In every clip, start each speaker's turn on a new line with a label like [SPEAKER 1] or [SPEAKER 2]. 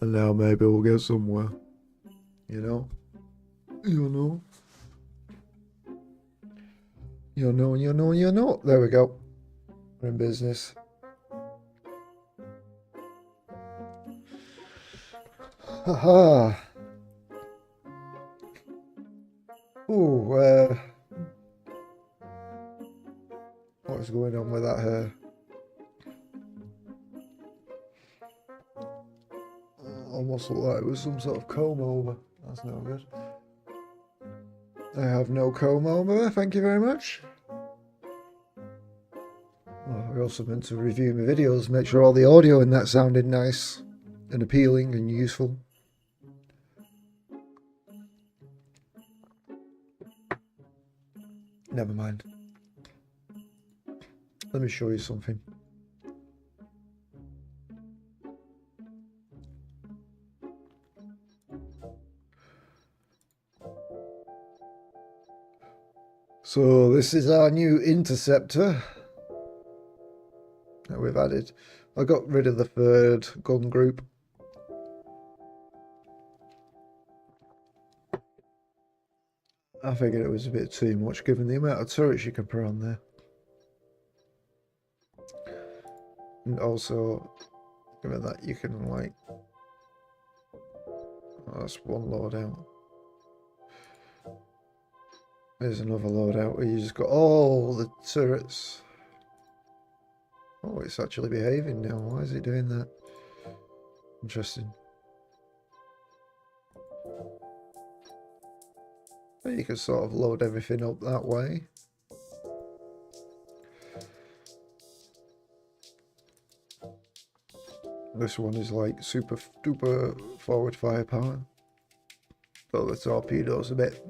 [SPEAKER 1] And now maybe we'll get somewhere. You know? You know? You know, you know, you know. There we go. We're in business. Haha. Ooh, what's going on with that hair? Almost looked like it was some sort of comb over. That's no good. I have no comb over, thank you very much. Well, we're also meant to review my videos, make sure all the audio in that sounded nice and appealing and useful. Never mind. Let me show you something. So this is our new interceptor that we've added. I got rid of the third gun group. I figured it was a bit too much given the amount of turrets you can put on there. And also, given that you can like... Oh, that's one loadout. There's another loadout where you just got all the turrets. Oh, it's actually behaving now. Why is it doing that? Interesting. But you can sort of load everything up that way. This one is like super duper forward firepower. But the torpedoes a bit.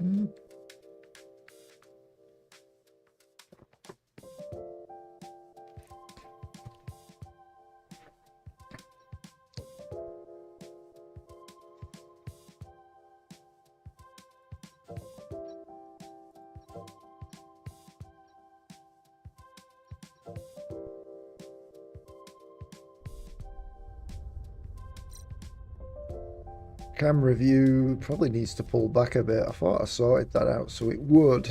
[SPEAKER 1] Camera view probably needs to pull back a bit. I thought I sorted that out so it would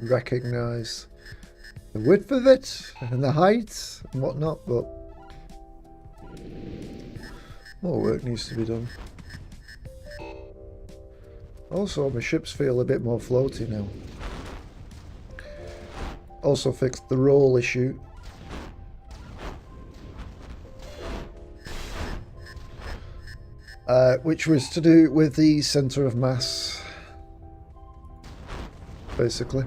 [SPEAKER 1] recognise the width of it and the height and whatnot, but more work needs to be done. Also, my ships feel a bit more floaty now. Also fixed the roll issue. Which was to do with the centre of mass, basically.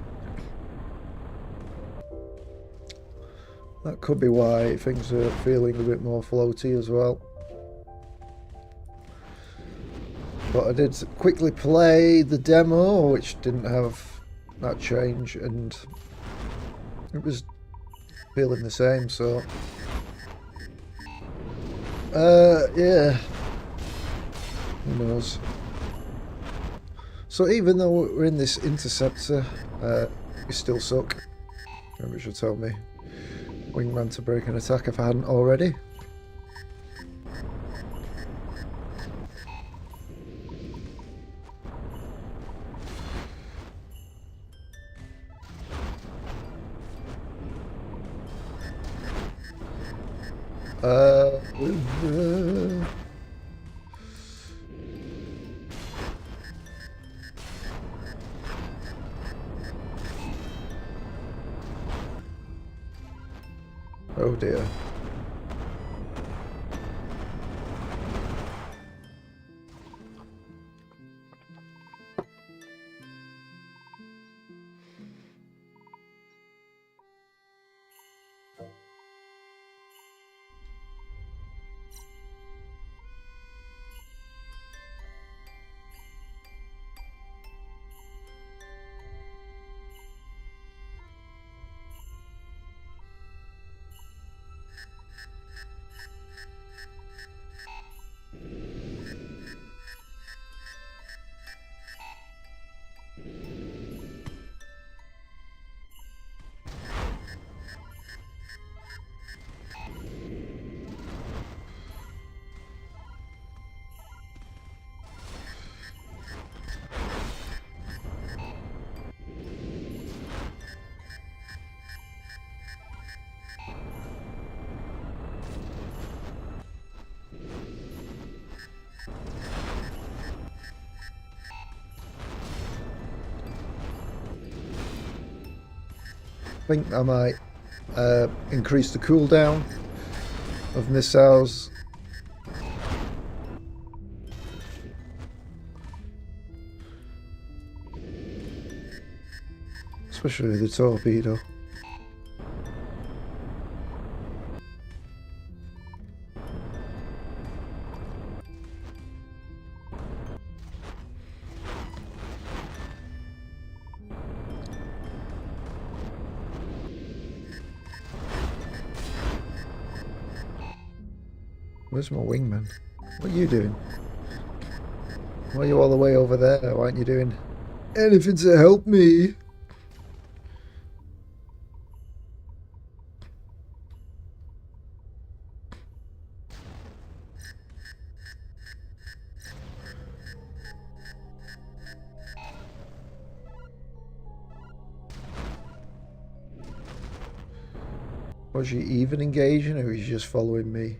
[SPEAKER 1] That could be why things are feeling a bit more floaty as well. But I did quickly play the demo, which didn't have that change, and it was feeling the same, so... yeah. Who knows? So even though we're in this interceptor, we still suck. Maybe should tell me wingman to break an attack if I hadn't already. Oh dear. think I might increase the cooldown of missiles. Especially with the torpedo. Where's my wingman? What are you doing? Why are you all the way over there? Why aren't you doing anything to help me? Was she even engaging, or was she just following me?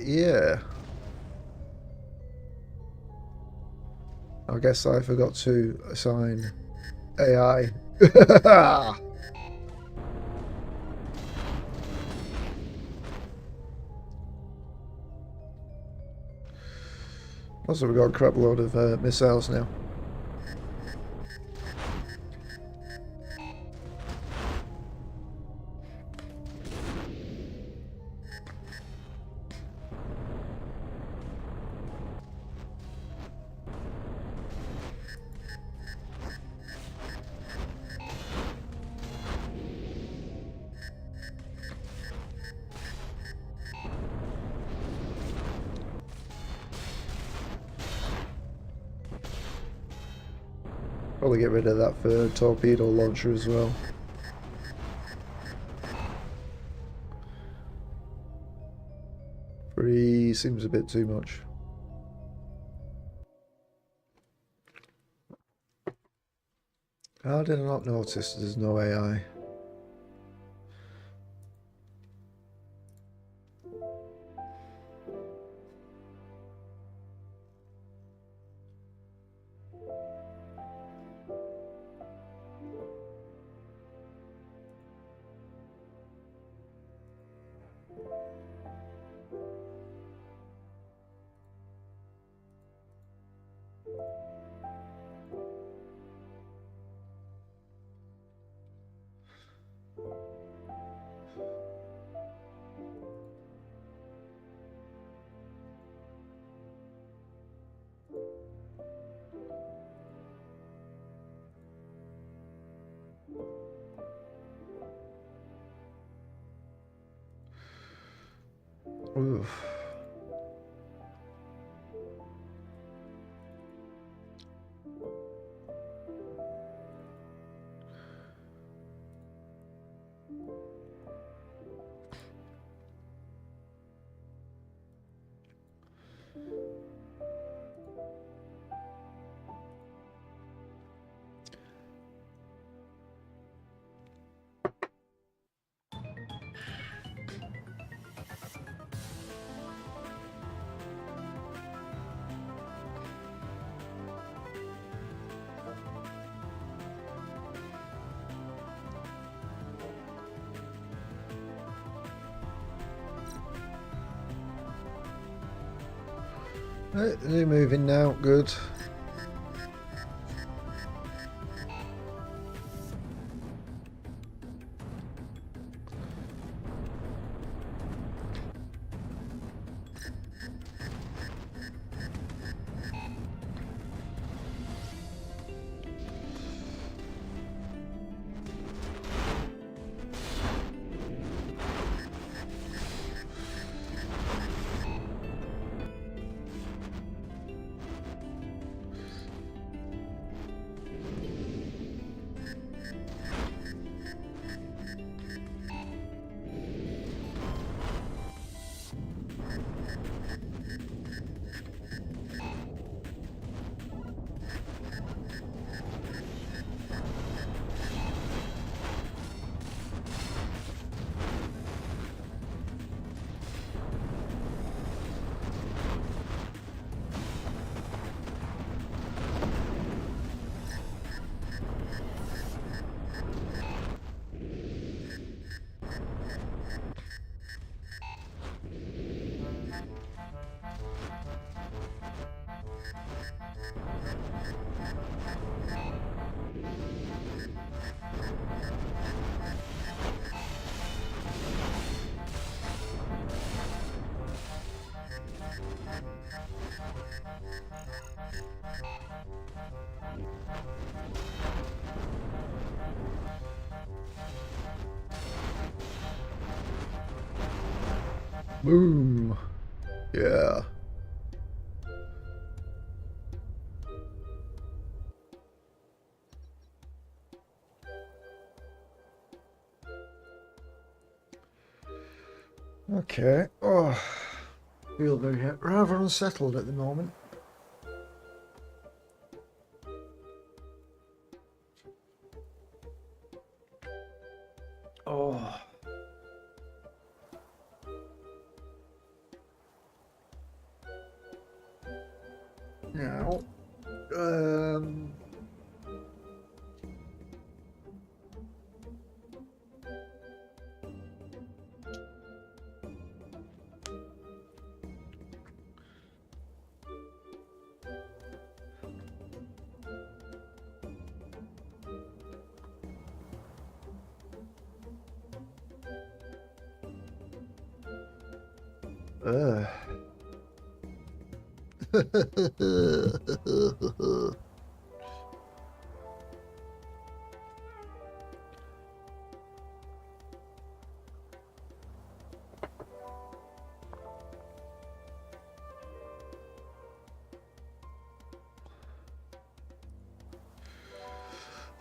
[SPEAKER 1] Yeah. I guess I forgot to assign AI. Also, we've got a crap load of missiles now. Probably get rid of that for torpedo launcher as well. Three seems a bit too much. How did I not notice there's no AI? Oof. Right, they're moving now, good. Boom. Yeah. Okay. Oh, feel very rather unsettled at the moment. Oh. Now,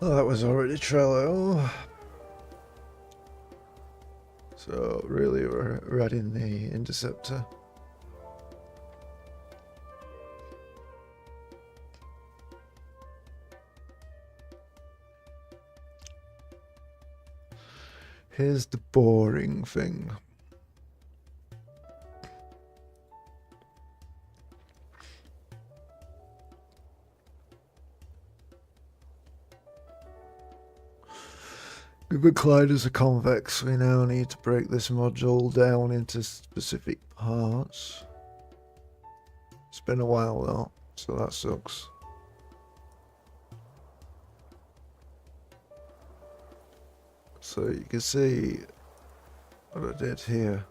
[SPEAKER 1] oh, that was already Trello. So really we're adding the interceptor. Here's the boring thing. With Clyde as a convex, we now need to break this module down into specific parts. It's been a while though, so that sucks. So you can see what I did here.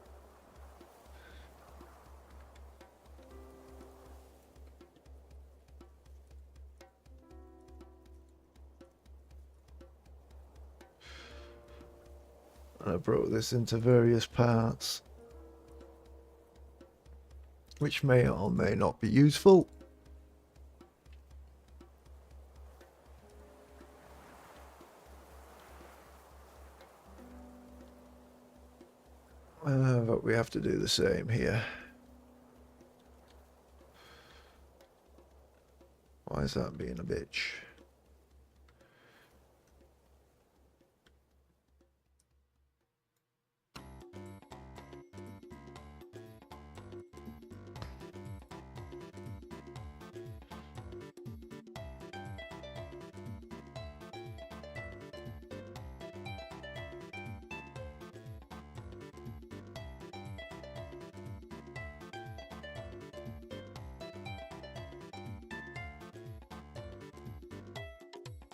[SPEAKER 1] I broke this into various parts, which may or may not be useful. But we have to do the same here. Why is that being a bitch?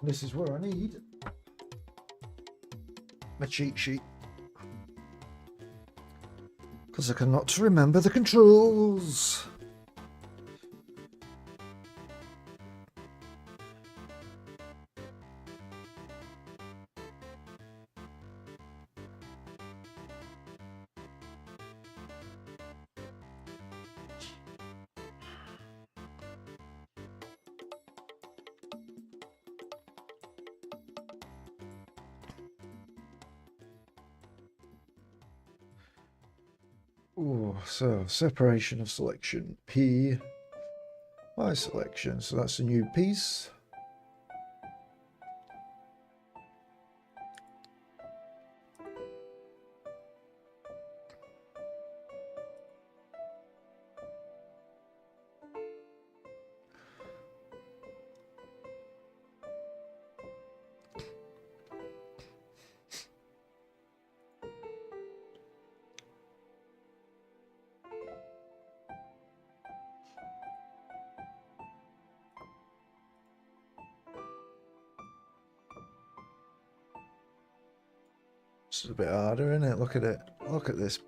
[SPEAKER 1] This is where I need my cheat sheet, because I cannot remember the controls. Ooh, so separation of selection P by selection, so that's a new piece. It's a bit harder, isn't it? Look at it. Look at this.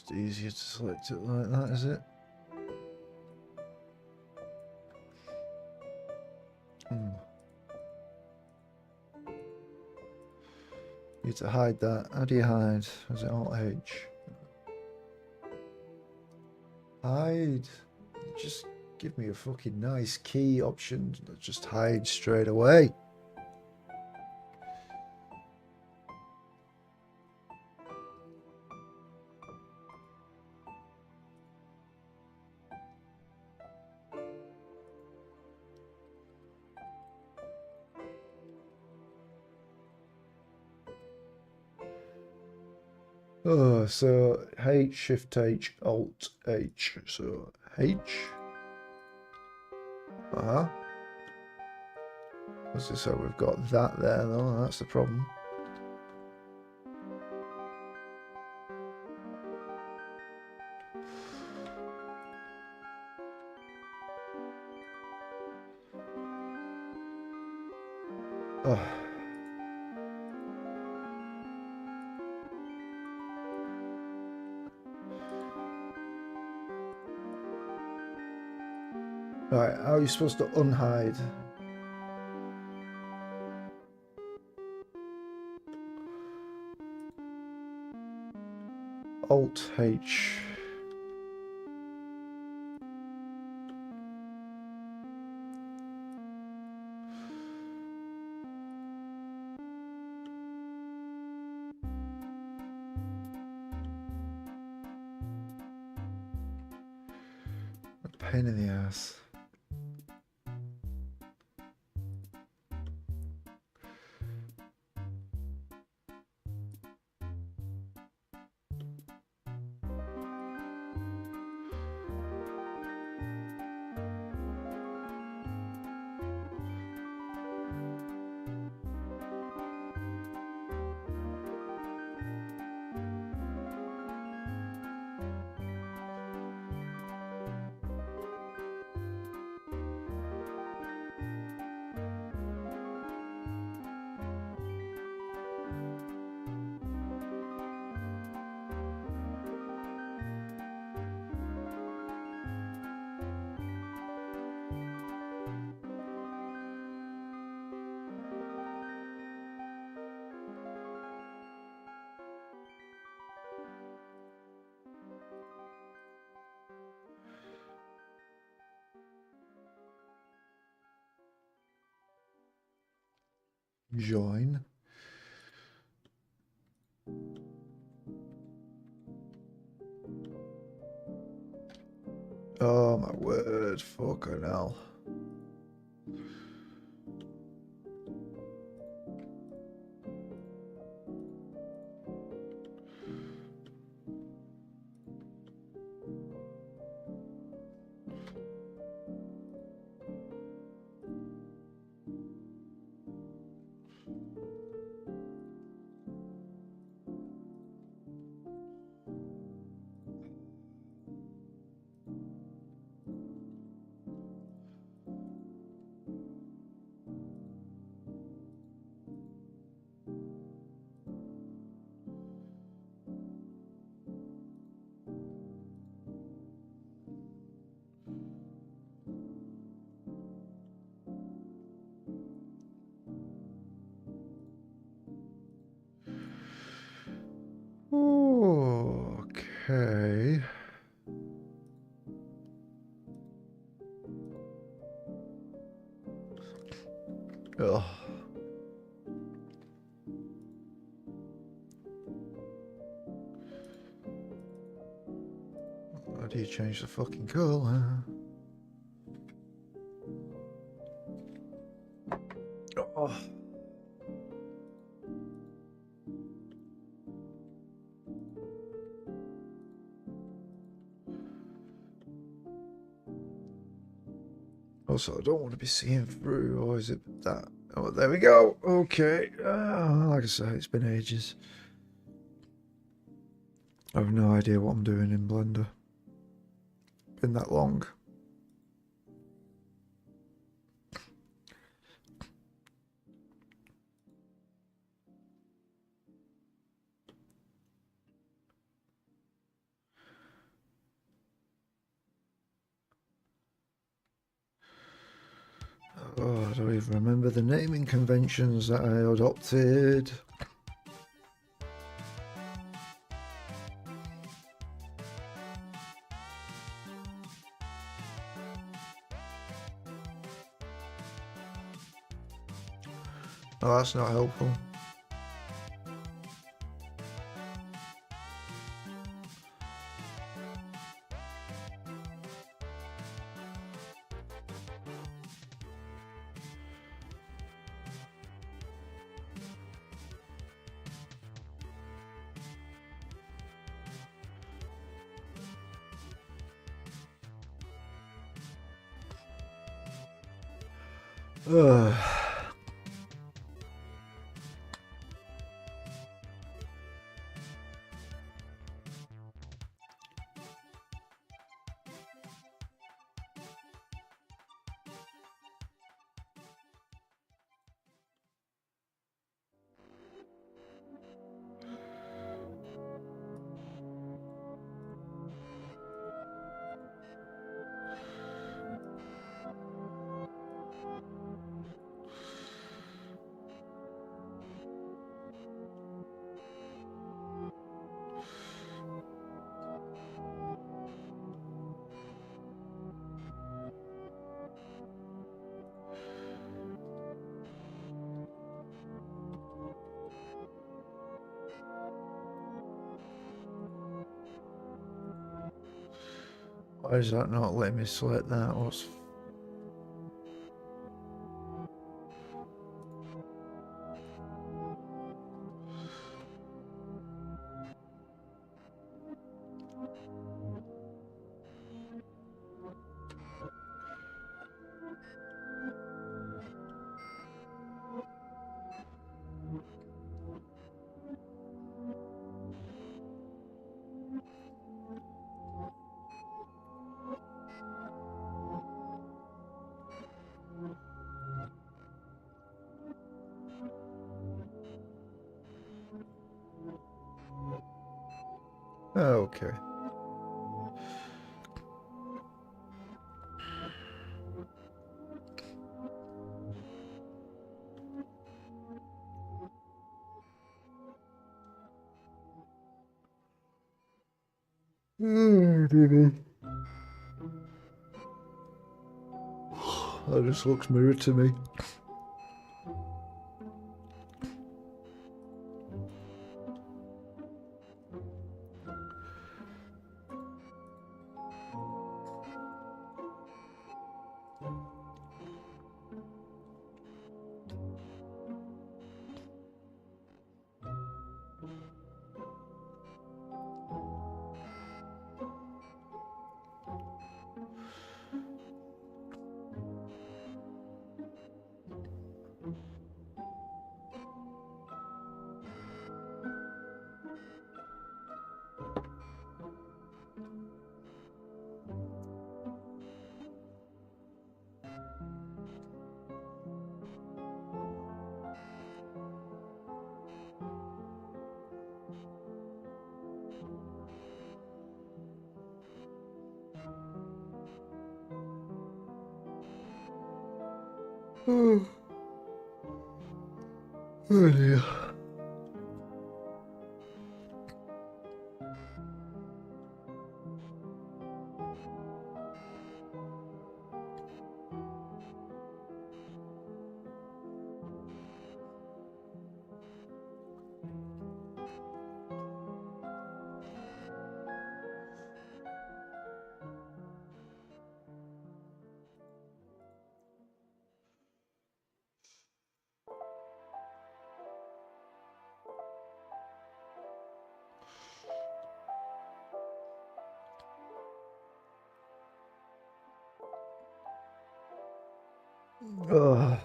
[SPEAKER 1] Just easier to select it like that, is it? You need to hide that. How do you hide? Was it Alt H? Hide. Just give me a fucking nice key option. Just hide straight away. Oh, so H, Shift H, Alt H. So H. So we've got that there though, that's the problem. Oh. Right, how are you supposed to unhide? Alt H. A pain in the ass. Join. Oh my word, fucking hell. Okay. Ugh. How do you change the fucking colour? Oh. Also, I don't want to be seeing through, or is it that? Oh, there we go. Okay. Like I say, it's been ages. I have no idea what I'm doing in Blender. Been that long. don't even remember the naming conventions that I adopted. Oh, that's not helpful. Ugh. Why is that not letting me select that? What's... Okay. Baby. That just looks mirrored to me. Oh, oh dear. Ugh.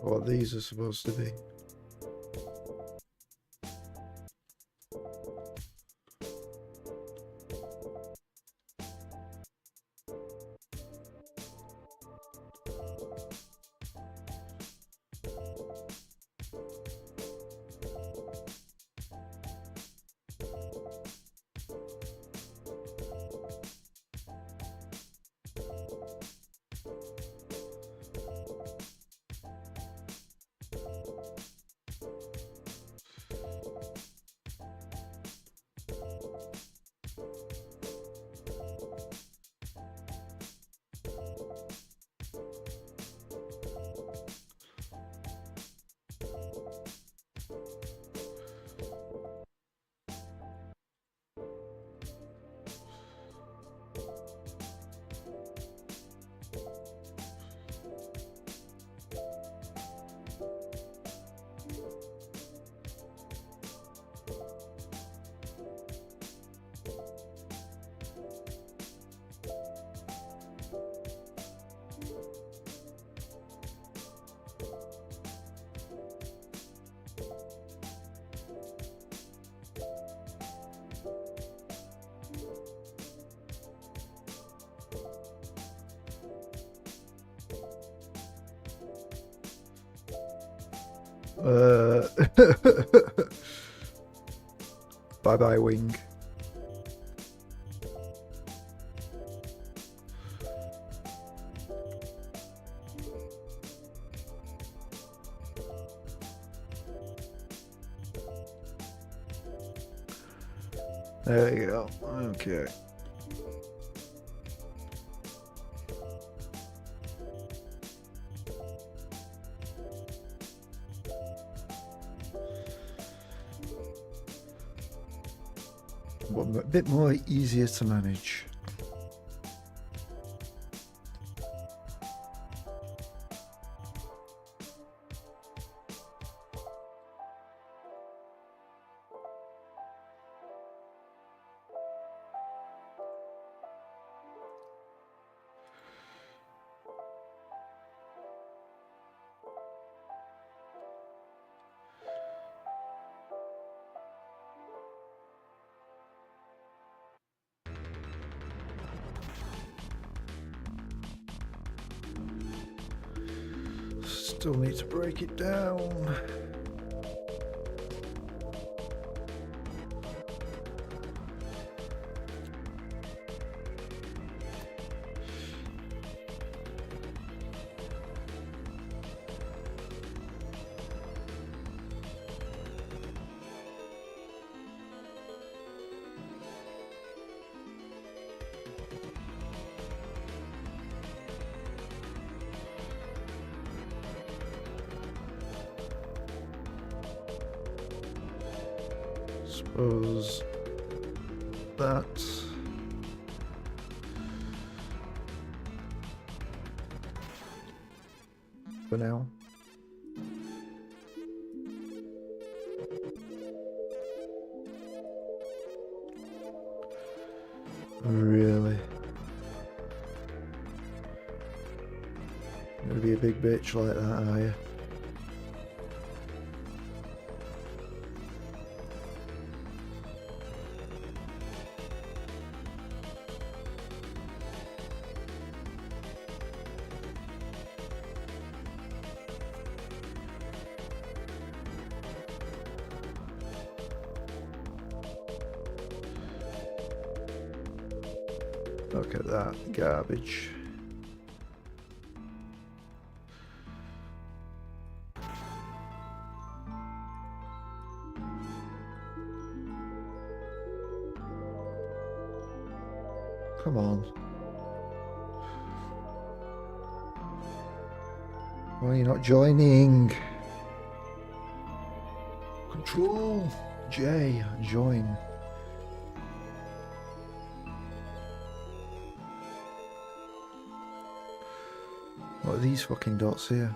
[SPEAKER 1] What these are supposed to be. Bye bye, wing. There you go. Okay. A bit more easier to manage. Still need to break it down. Suppose that for now. Really? You're gonna be a big bitch like that, are you? Look at that garbage. Come on. Why are you not joining? Control J, join. What are these fucking dots here?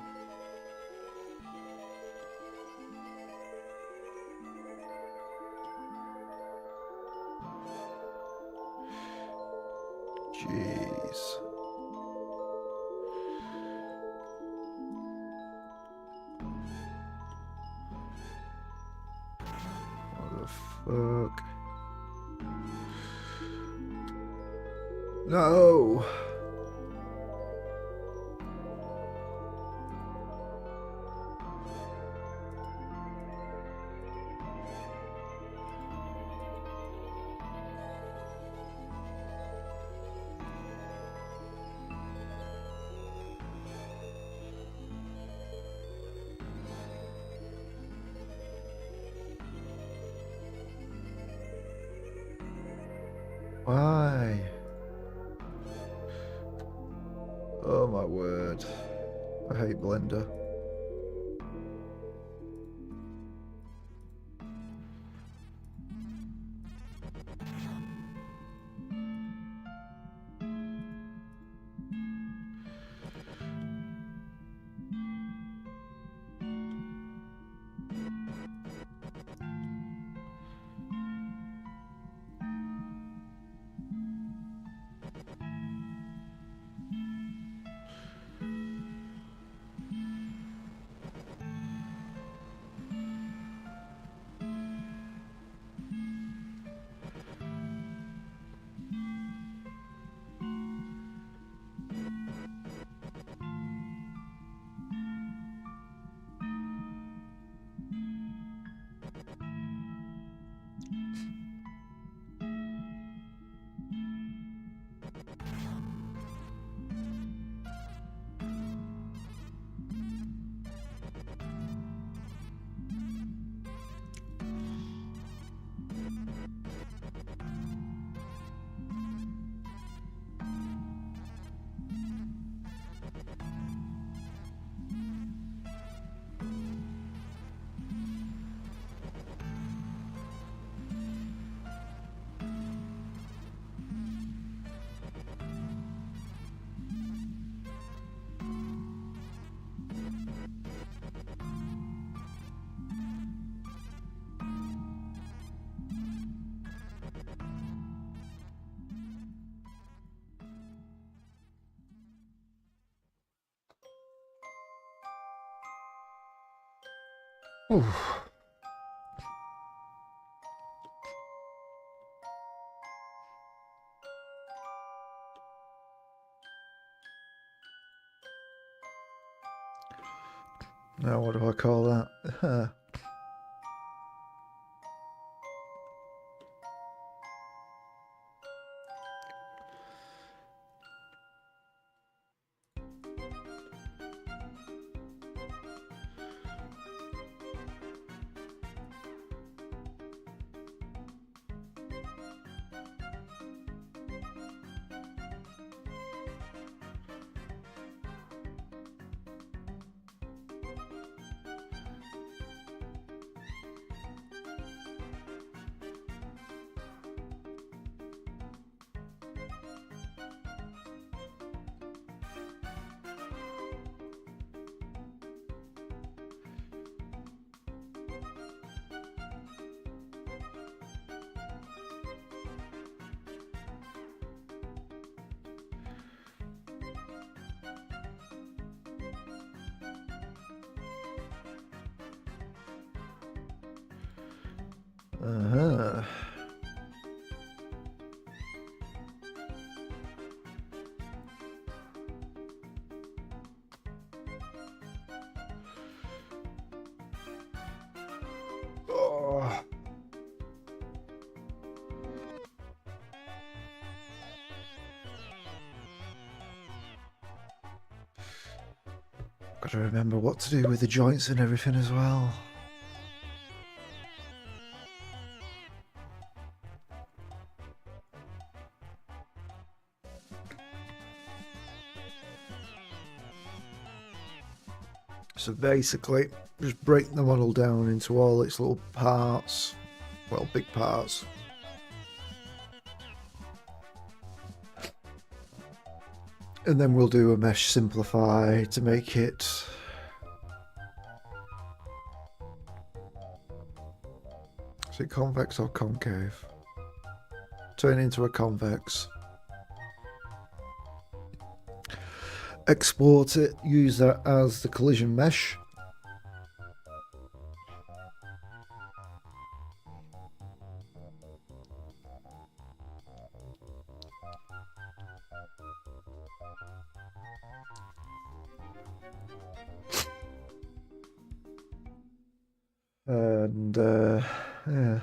[SPEAKER 1] Jeez. No! Why? Oh my word. I hate Blender. Oof. Now what do I call that? Uh-huh. Oh. Got to remember what to do with the joints and everything as well. So basically, just break the model down into all its little parts, well, big parts. And then we'll do a mesh simplify to make it is it convex or concave? Turn it into a convex. Export it, use that as the collision mesh. And yeah.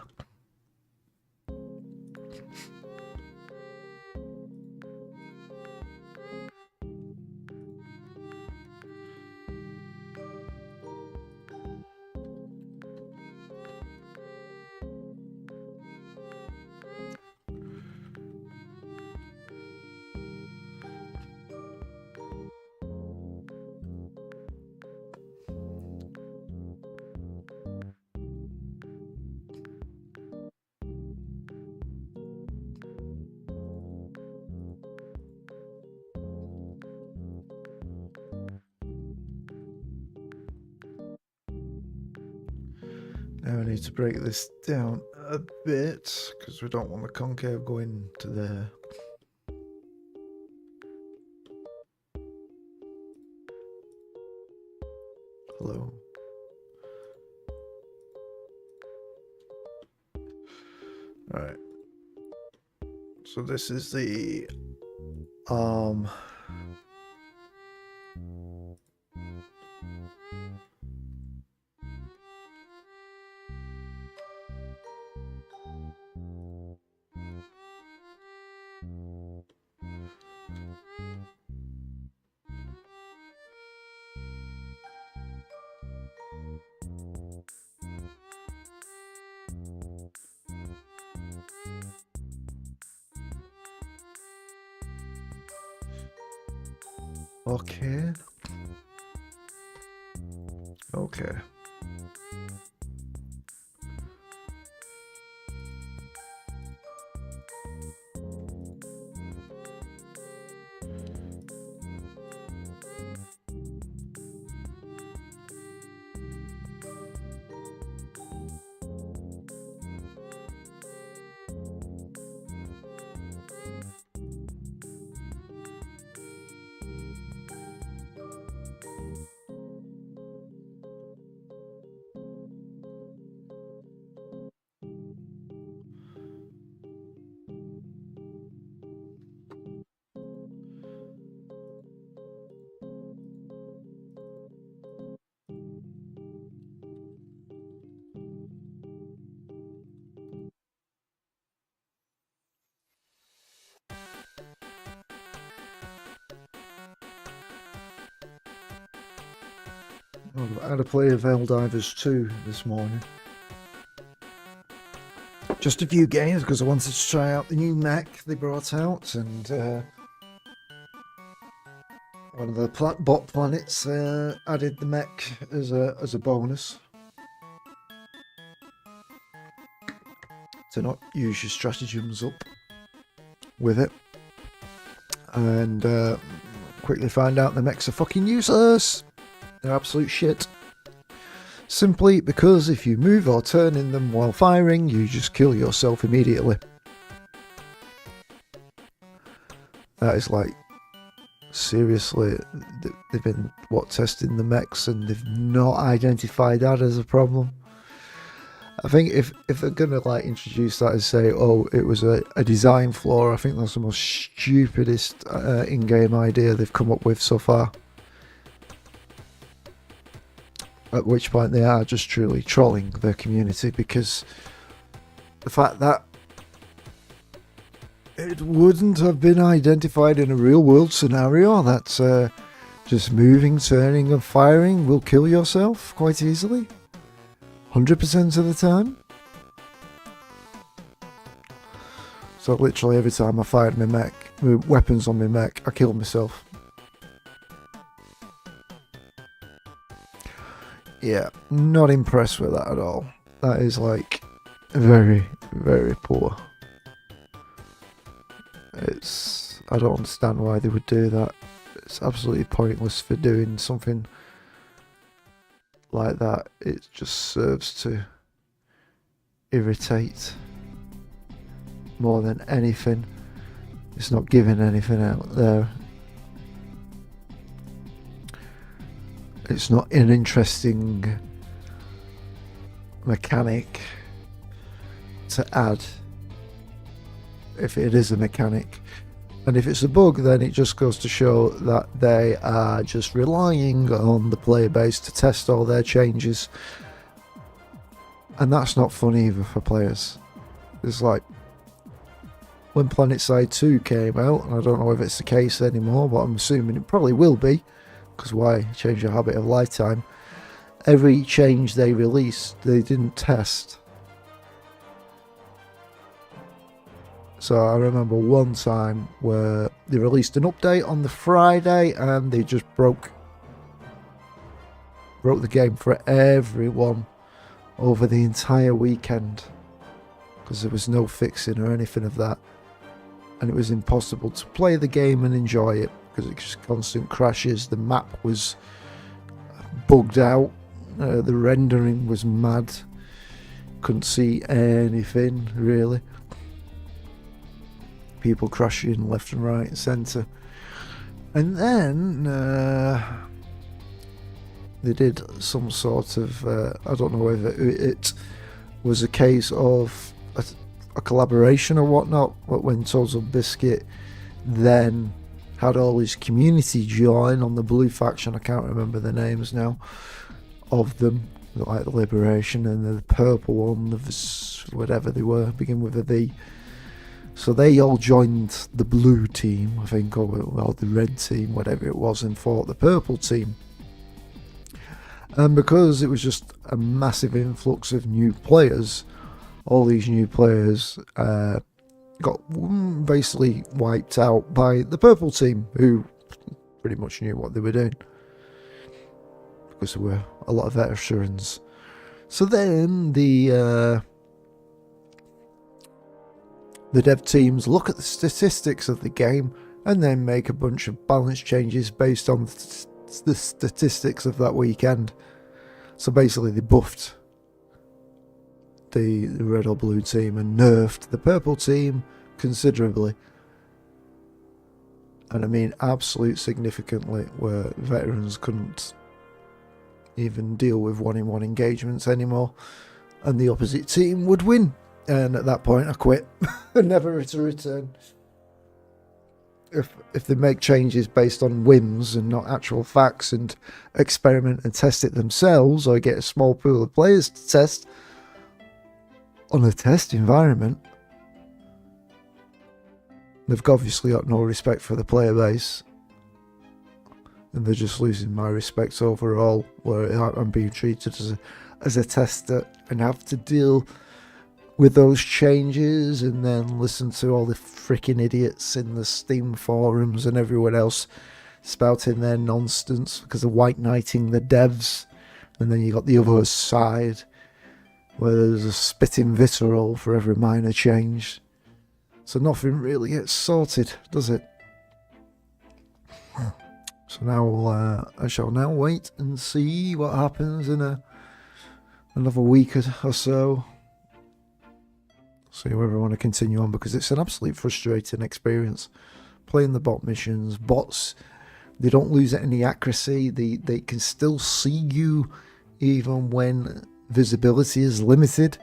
[SPEAKER 1] Now I need to break this down a bit because we don't want the concave going to there. Hello. Alright. So this is the arm. Okay. Okay. I had a play of Helldivers 2 this morning. Just a few games because I wanted to try out the new mech they brought out, and one of the bot planets added the mech as a bonus to not use your stratagems up with it, and quickly find out the mechs are fucking useless. They're absolute shit. Simply because if you move or turn in them while firing, you just kill yourself immediately. That is like, seriously, they've been, testing the mechs and they've not identified that as a problem. I think if they're gonna like introduce that and say, oh, it was a design flaw, I think that's the most stupidest in-game idea they've come up with so far. At which point they are just truly trolling their community, because the fact that it wouldn't have been identified in a real world scenario, that just moving, turning and firing will kill yourself quite easily 100% of the time. So literally every time I fired my mech, weapons on my mech, I killed myself. Yeah, not impressed with that at all. That is like very, very poor. I don't understand why they would do that. It's absolutely pointless for doing something like that. It just serves to irritate more than anything. It's not giving anything out there. It's not an interesting mechanic to add, if it is a mechanic, And if it's a bug, then it just goes to show that they are just relying on the player base to test all their changes. And that's not fun either for players. It's like when PlanetSide 2 came out, and I don't know if it's the case anymore, but I'm assuming it probably will be, because why change your habit of lifetime? Every change they released, they didn't test. So I remember one time where they released an update on the Friday and they just broke the game for everyone over the entire weekend, because there was no fixing or anything of that, and it was impossible to play the game and enjoy it because it just constant crashes. The map was bugged out, the rendering was mad, couldn't see anything really. People crashing left and right and centre. And then they did some sort of I don't know whether it was a case of a collaboration or whatnot, but when Total Biscuit then had all his community join on the blue faction, I can't remember the names now of them, like the Liberation, and the purple one, whatever they were, begin with a V. So they all joined the blue team, I think, or the red team, whatever it was, and fought the purple team. And because it was just a massive influx of new players, all these new players got basically wiped out by the purple team, who pretty much knew what they were doing, because there were a lot of veterans. So then the dev teams look at the statistics of the game and then make a bunch of balance changes based on the statistics of that weekend. So basically they buffed the red or blue team and nerfed the purple team considerably. And I mean absolute significantly, where veterans couldn't even deal with one-in-one engagements anymore, and the opposite team would win. And at that point I quit. Never to return. If they make changes based on whims and not actual facts, and experiment and test it themselves, or get a small pool of players to test on a test environment, they've obviously got no respect for the player base, and they're just losing my respect overall, where I'm being treated as a tester and have to deal with those changes, and then listen to all the freaking idiots in the Steam forums and everyone else spouting their nonsense because of white knighting the devs. And then you got the other side where there's a spitting vitriol for every minor change. So nothing really gets sorted, does it? So now I shall now wait and see what happens in another week or so. See whether I want to continue on, because it's an absolute frustrating experience playing the bot missions. Bots, they don't lose any accuracy. They can still see you even when visibility is limited.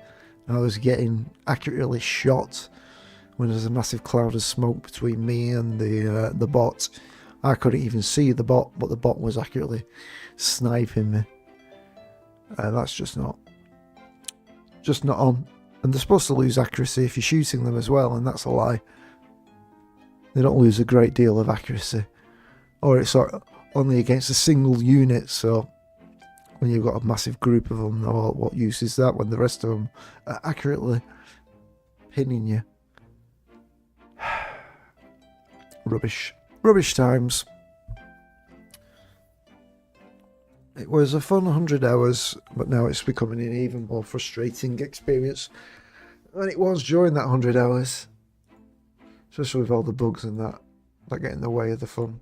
[SPEAKER 1] I was getting accurately shot when there's a massive cloud of smoke between me and the bot. I couldn't even see the bot, but the bot was accurately sniping me. That's just not on. And they're supposed to lose accuracy if you're shooting them as well, and that's a lie. They don't lose a great deal of accuracy, or it's only against a single unit. So when you've got a massive group of them, what use is that when the rest of them are accurately pinning you? Rubbish times. It was a fun 100 hours, but now it's becoming an even more frustrating experience than it was during that 100 hours. Especially with all the bugs and that get in the way of the fun.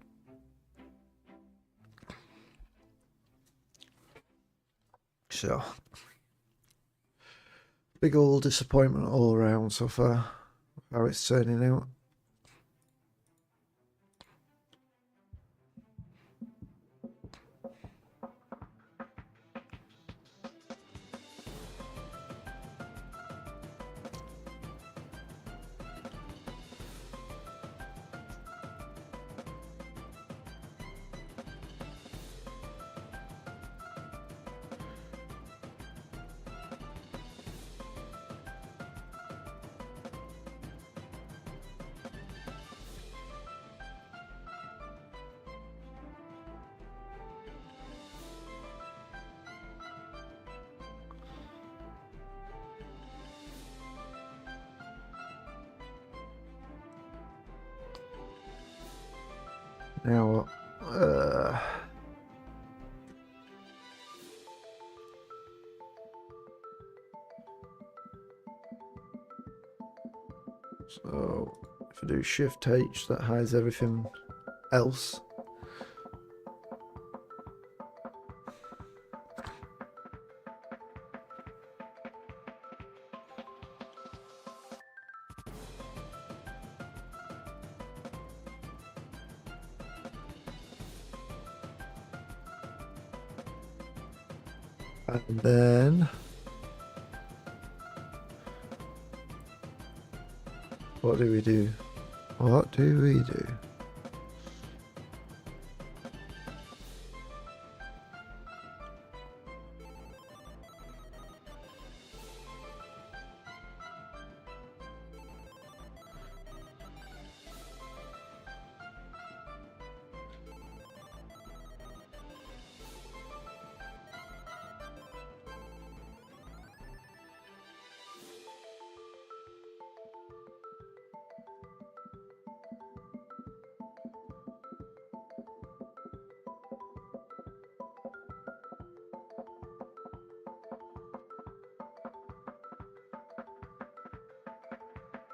[SPEAKER 1] So, big old disappointment all around so far, how it's turning out. Now what? So if I do Shift H, that hides everything else. And then what do we do? What do we do?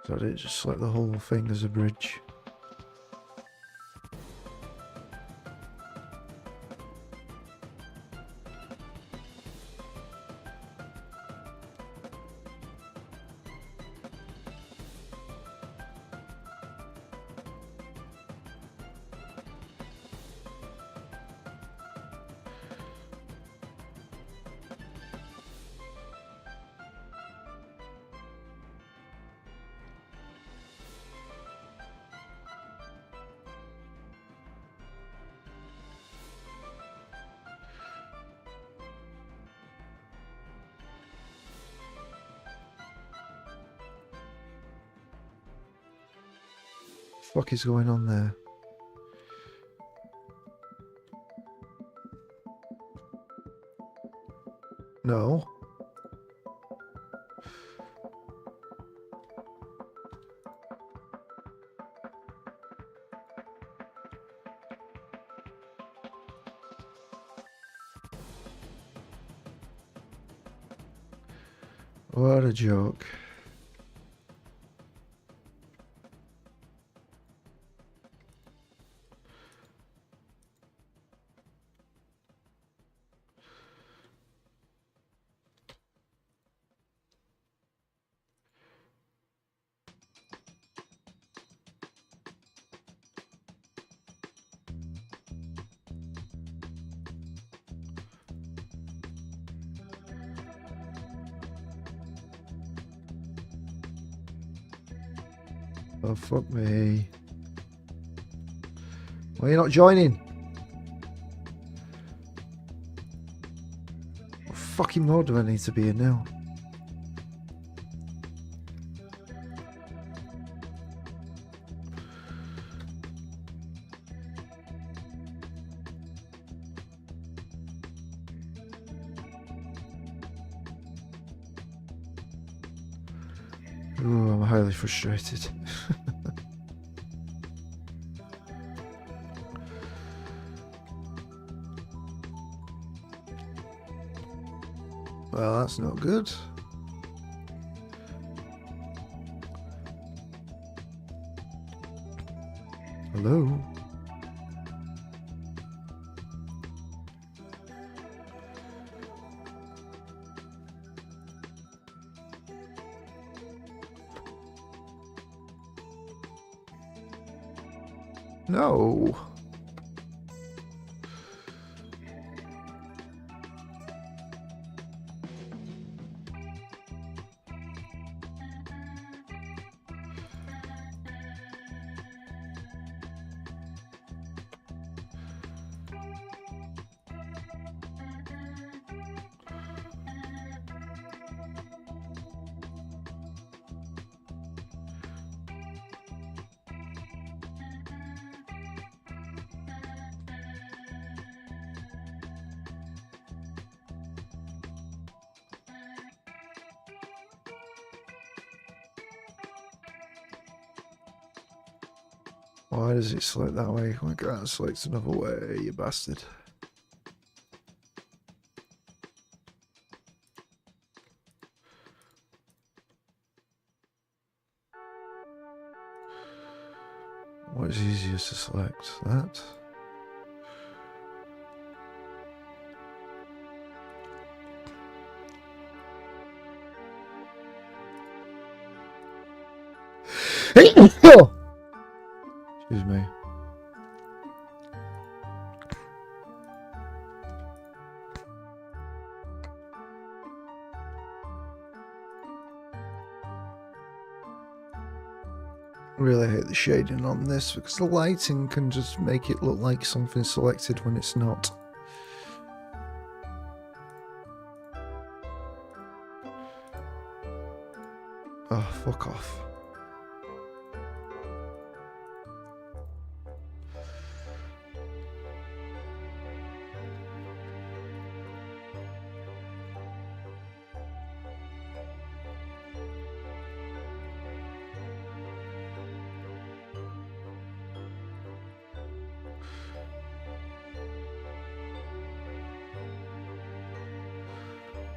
[SPEAKER 1] So I did just select the whole thing as a bridge. What the fuck is going on there? No. What a joke. Oh, fuck me. Why are you not joining? What fucking mode do I need to be in now? Oh, I'm highly frustrated. Well, that's not good. Hello? No. Why does it select that way? Why can't it select another way, you bastard? What is easiest to select? That? Excuse me. Really hate the shading on this because the lighting can just make it look like something's selected when it's not. Oh, fuck off.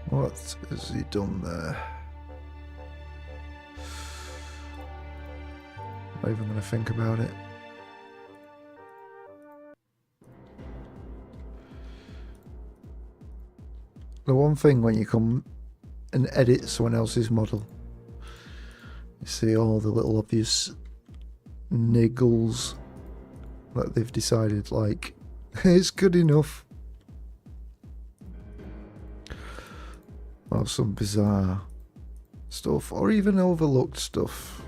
[SPEAKER 1] What has he done there? Not even going to think about it. The one thing when you come and edit someone else's model, you see all the little obvious niggles that they've decided, like, it's good enough. Or some bizarre stuff, or even overlooked stuff.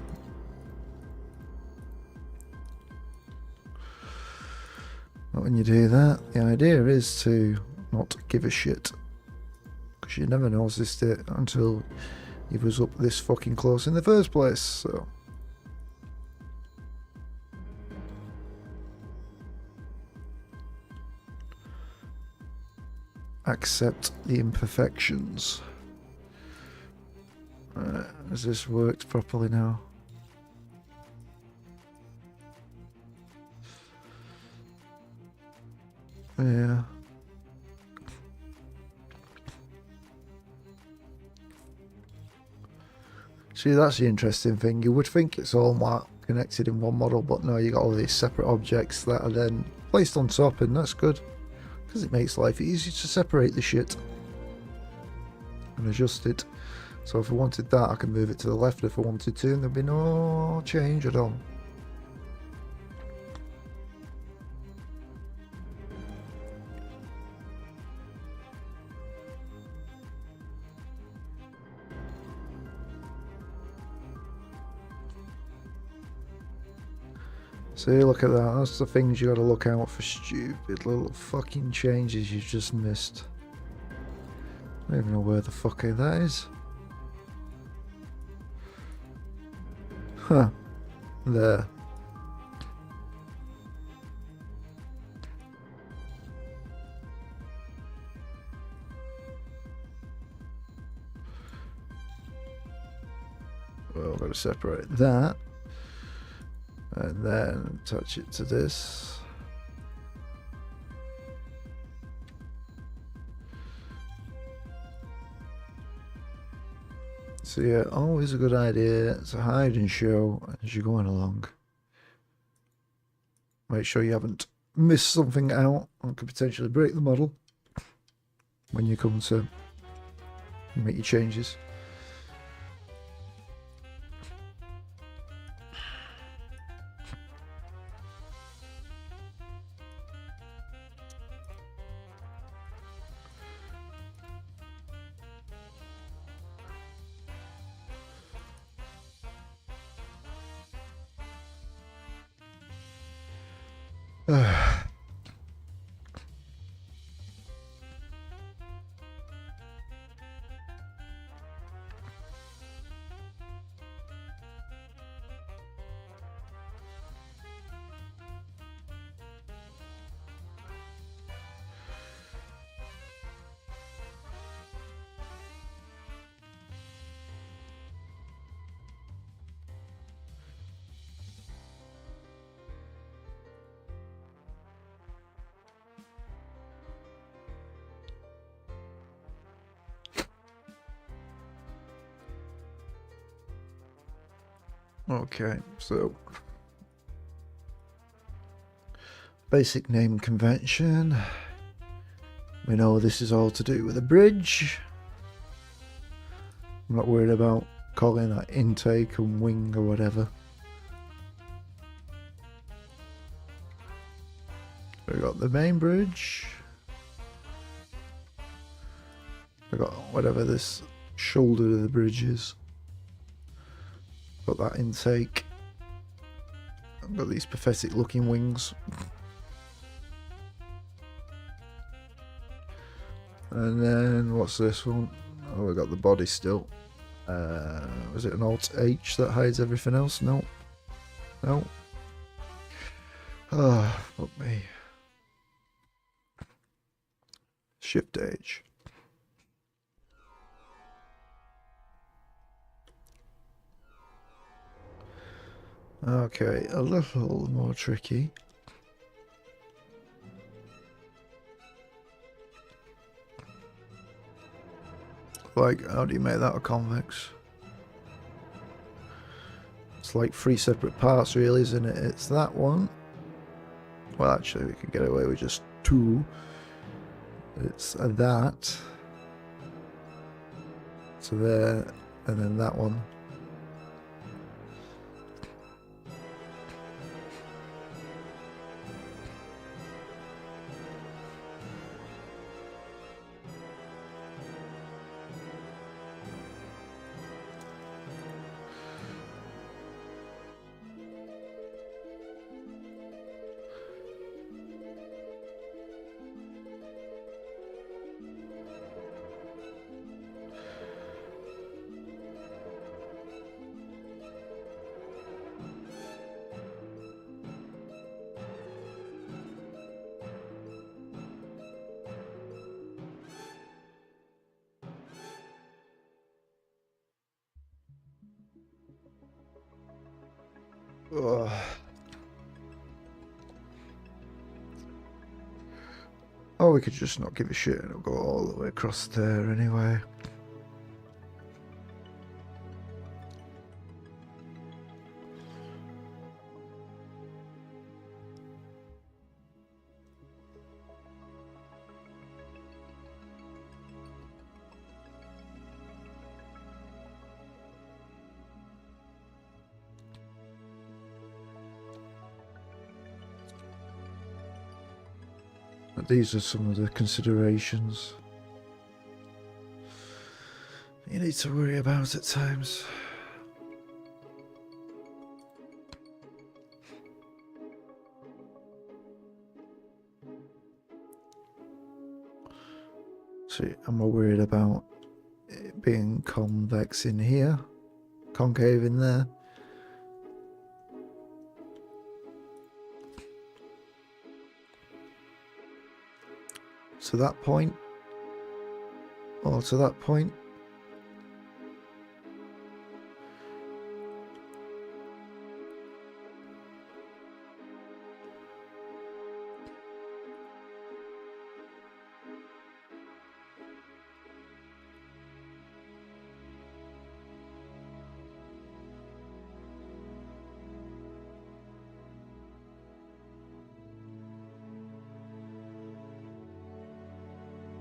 [SPEAKER 1] But when you do that, the idea is to not give a shit. Because you never noticed it until you was up this fucking close in the first place, so. Accept the imperfections. Has this worked properly now? Yeah. See, that's the interesting thing. You would think it's all connected in one model, but no, you got all these separate objects that are then placed on top, and that's good. Because it makes life easy to separate the shit and adjust it. So if I wanted that, I can move it to the left if I wanted to, and there'd be no change at all. See, look at that. That's the things you got to look out for. Stupid little fucking changes you just missed. I don't even know where the fuck that is. Huh. There. Well, I've got to separate that. And then attach it to this. So yeah, always a good idea to hide and show as you're going along. Make sure you haven't missed something out that could potentially break the model when you come to make your changes. Okay, so basic name convention. We know this is all to do with a bridge. I'm not worried about calling that intake and wing or whatever. We got the main bridge. We got whatever this shoulder of the bridge is. Got that intake. I've got these pathetic looking wings. And then what's this one? Oh, we got the body still. Was it an Alt H that hides everything else? No. No. Oh, fuck me. Shift H. Okay, a little more tricky. Like, how do you make that a convex? It's like 3 separate parts really, isn't it? It's that one. Well, actually, we can get away with just 2. It's that. So there, and then that one. Ugh. Oh, we could just not give a shit and it'll go all the way across there anyway. But these are some of the considerations you need to worry about at times. See, I'm more worried about it being convex in here, concave in there. To that point, or to that point.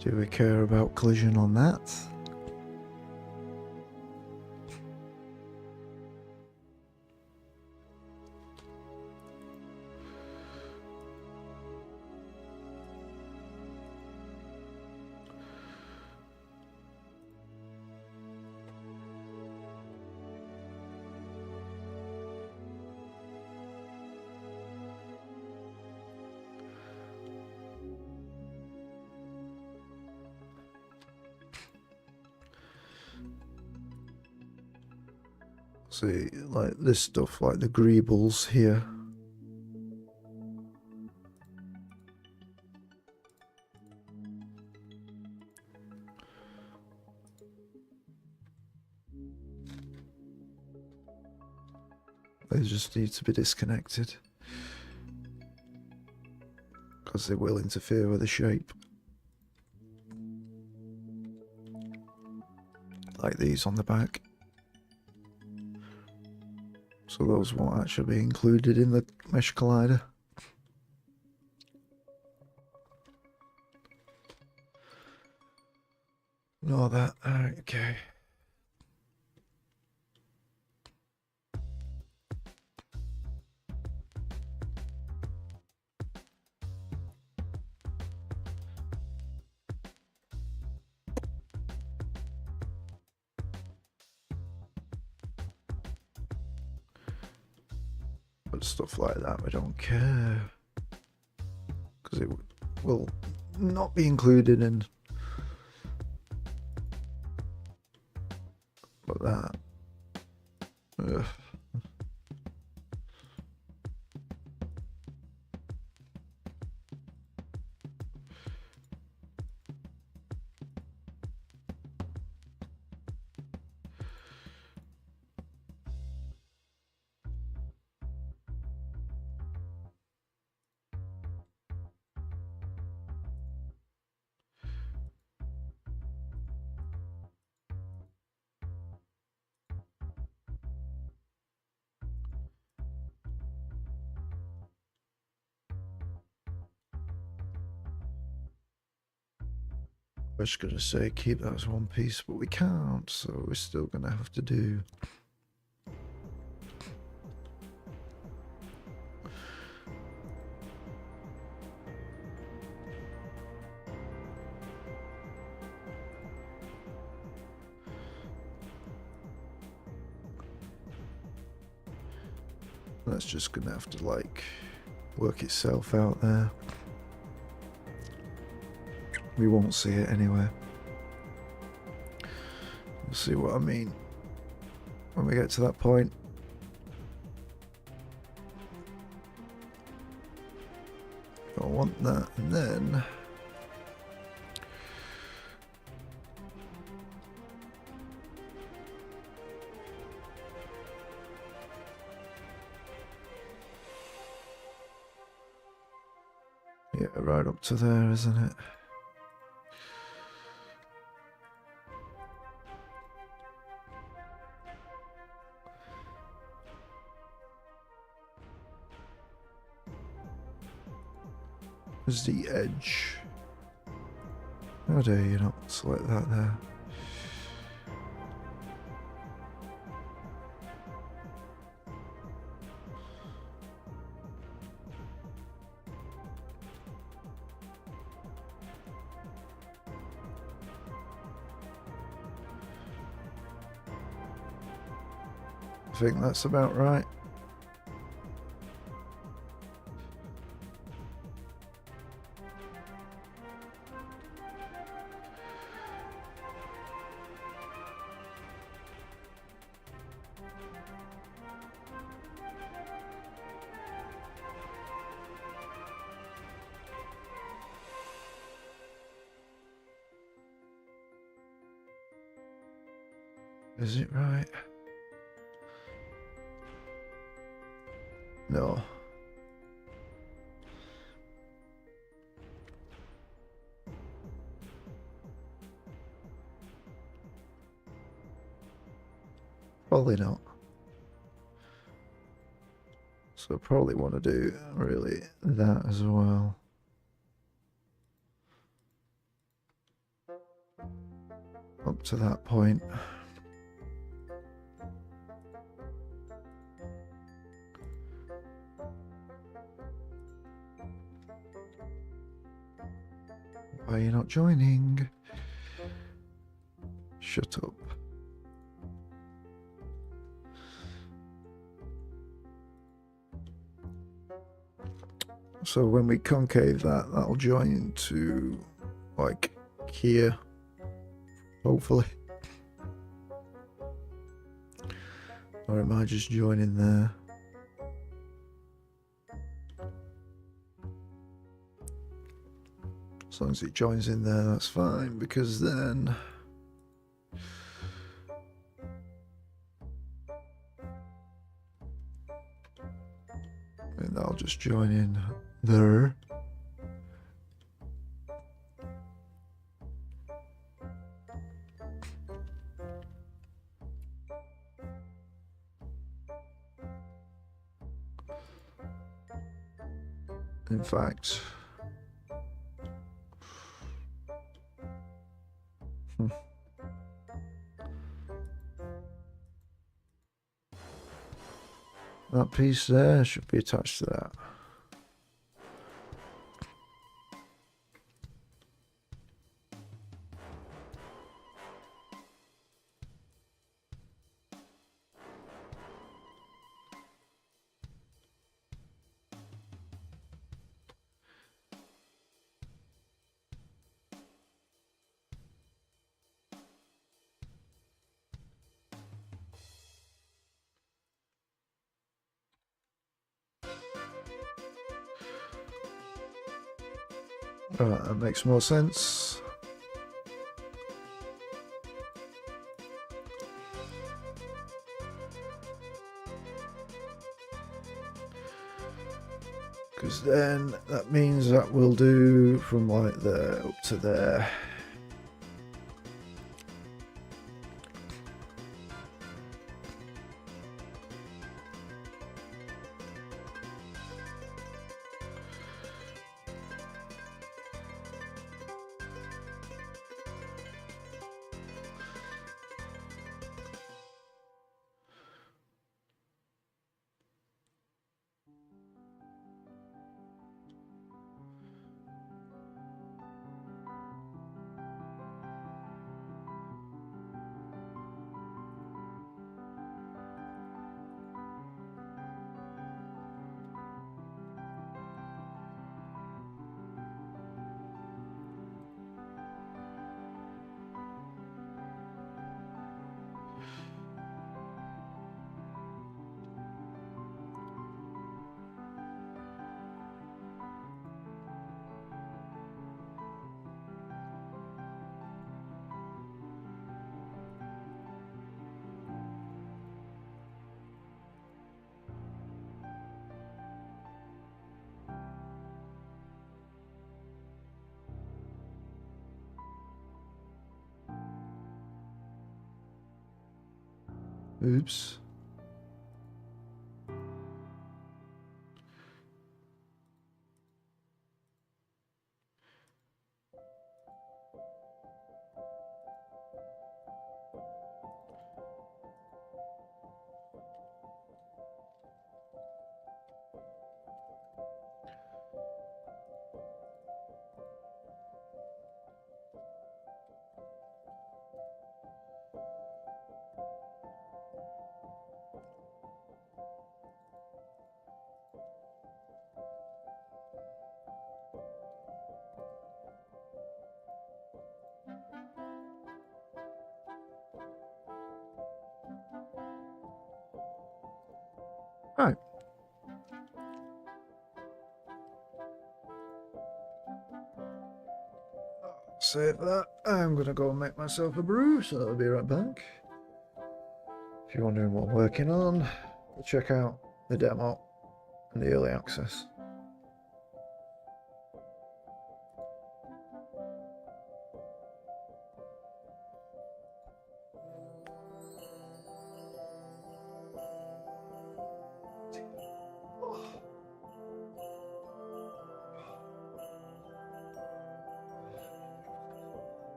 [SPEAKER 1] Do we care about collision on that? See, like this stuff, like the greebles here. They just need to be disconnected because they will interfere with the shape. Like these on the back. So those won't actually be included in the mesh collider. Ignore that. Okay. But stuff like that, we don't care. Because it will not be included in. But that. Ugh. I was going to say keep that as one piece, but we can't, so we're still going to have to do. That's just going to have to like work itself out there. We won't see it anyway. You'll see what I mean when we get to that point. I want that, and then yeah, right up to there, isn't it? There's the edge. How dare you not select that there? I think that's about right. Is it right? No. Probably not. So I probably want to do really that as well. Up to that point. Why are you not joining? Shut up. So when we concave that, that'll join into like here, hopefully. Or am I just joining there? As long as it joins in there, that's fine, because then and that'll just join in there. in fact. That piece there should be attached to that. Right, that makes more sense. Because then that means that we'll do from like there up to there. Oops. Right. Save that. I'm going to go and make myself a brew, so I'll be right back. If you're wondering what I'm working on, check out the demo and the early access.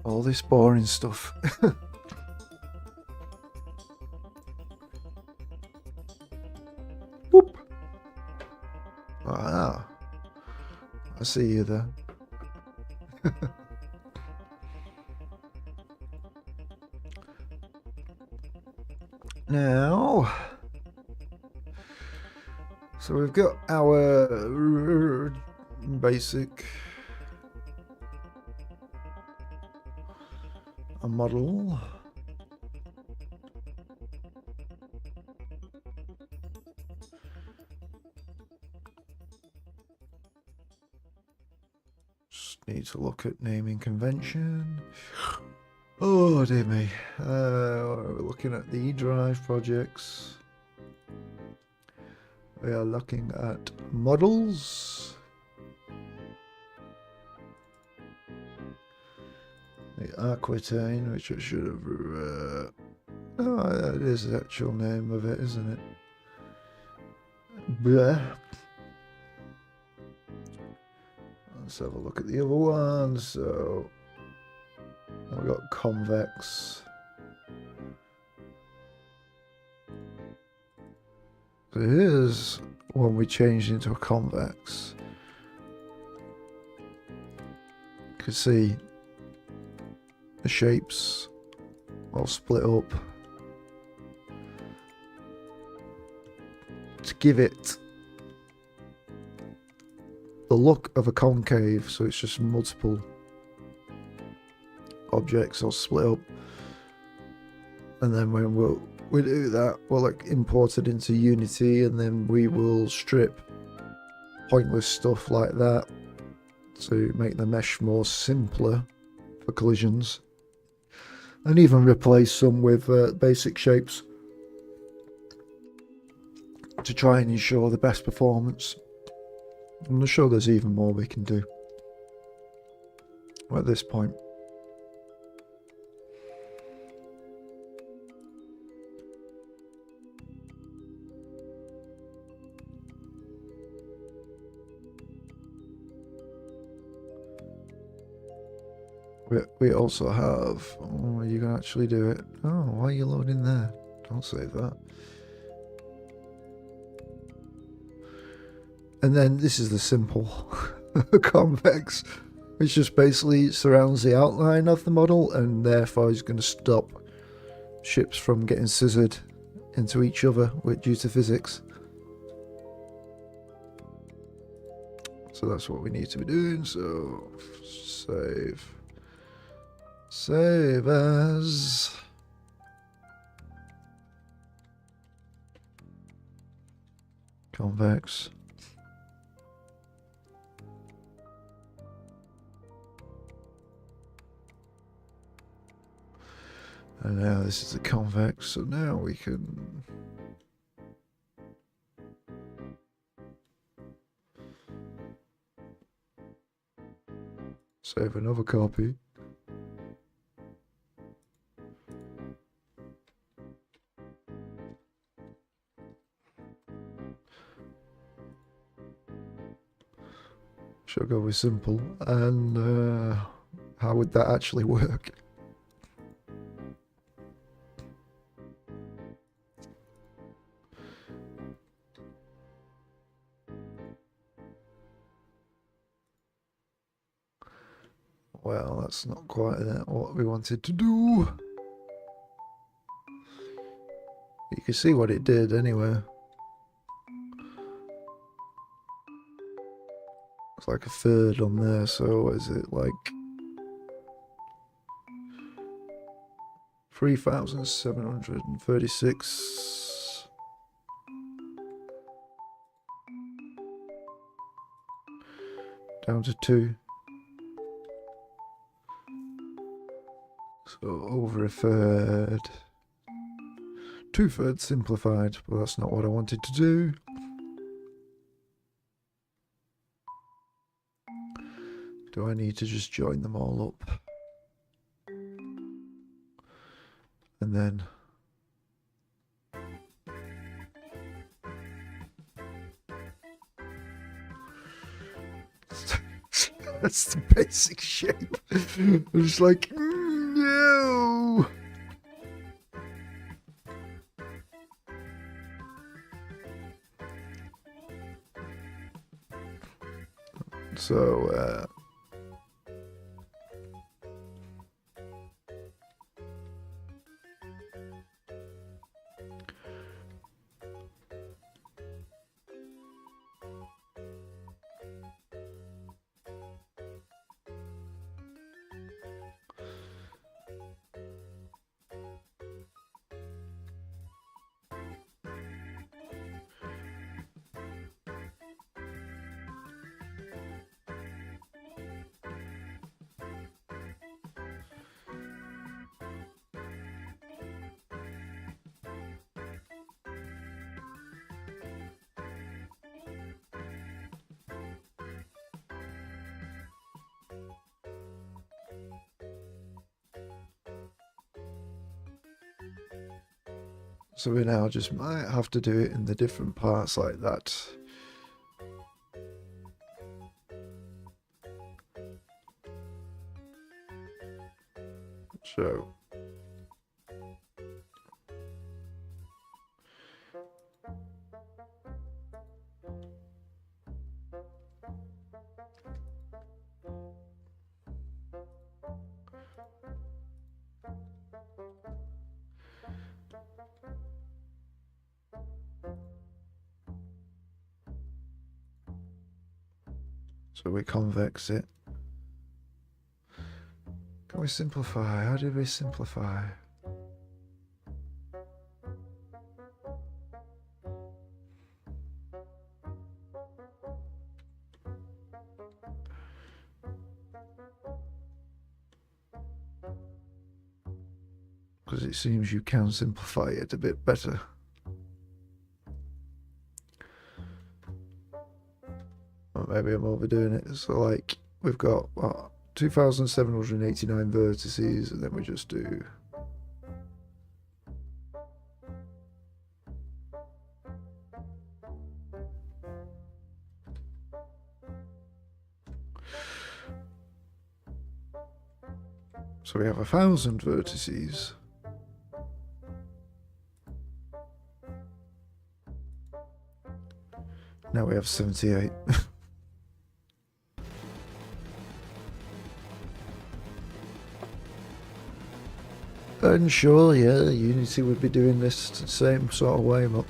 [SPEAKER 1] All this boring stuff. Whoop. Ah, I see you there. Now, so we've got our basic model. Just need to look at naming convention. Oh dear me. We're looking at the E-Drive projects. We are looking at models. The Aquitaine, which I should have... oh, that is the actual name of it, isn't it? Bleh. Let's have a look at the other ones. So we've got convex. So here's one we changed into a convex. You can see the shapes all split up to give it the look of a concave, so it's just multiple objects all split up, and then when we do that, we'll like import it into Unity, and then we will strip pointless stuff like that to make the mesh more simpler for collisions, and even replace some with basic shapes to try and ensure the best performance. I'm sure there's even more we can do at this point. We also have... oh, you can actually do it. Oh, why are you loading there? Don't save that. And then this is the simple convex, which just basically surrounds the outline of the model, and therefore is going to stop ships from getting scissored into each other due to physics. So that's what we need to be doing. So save as convex. And now this is the convex, so now we can save another copy. Should go with simple. And how would that actually work? Well, that's not quite what we wanted to do. You can see what it did anyway. It's like a third on there, so what is it, like 3,736 down to 2. So over a third. 2/3 simplified, but that's not what I wanted to do. Do I need to just join them all up? And then that's the basic shape. I'm just like, no. So So we now just might have to do it in the different parts like that. So we convex it. Can we simplify? How do we simplify? Because it seems you can simplify it a bit better. Or maybe I'm overdoing it. So like we've got what, 2,789 vertices, and then we just do so we have 1,000 vertices. Now we have 78. And sure, yeah, Unity would be doing this the same sort of way, but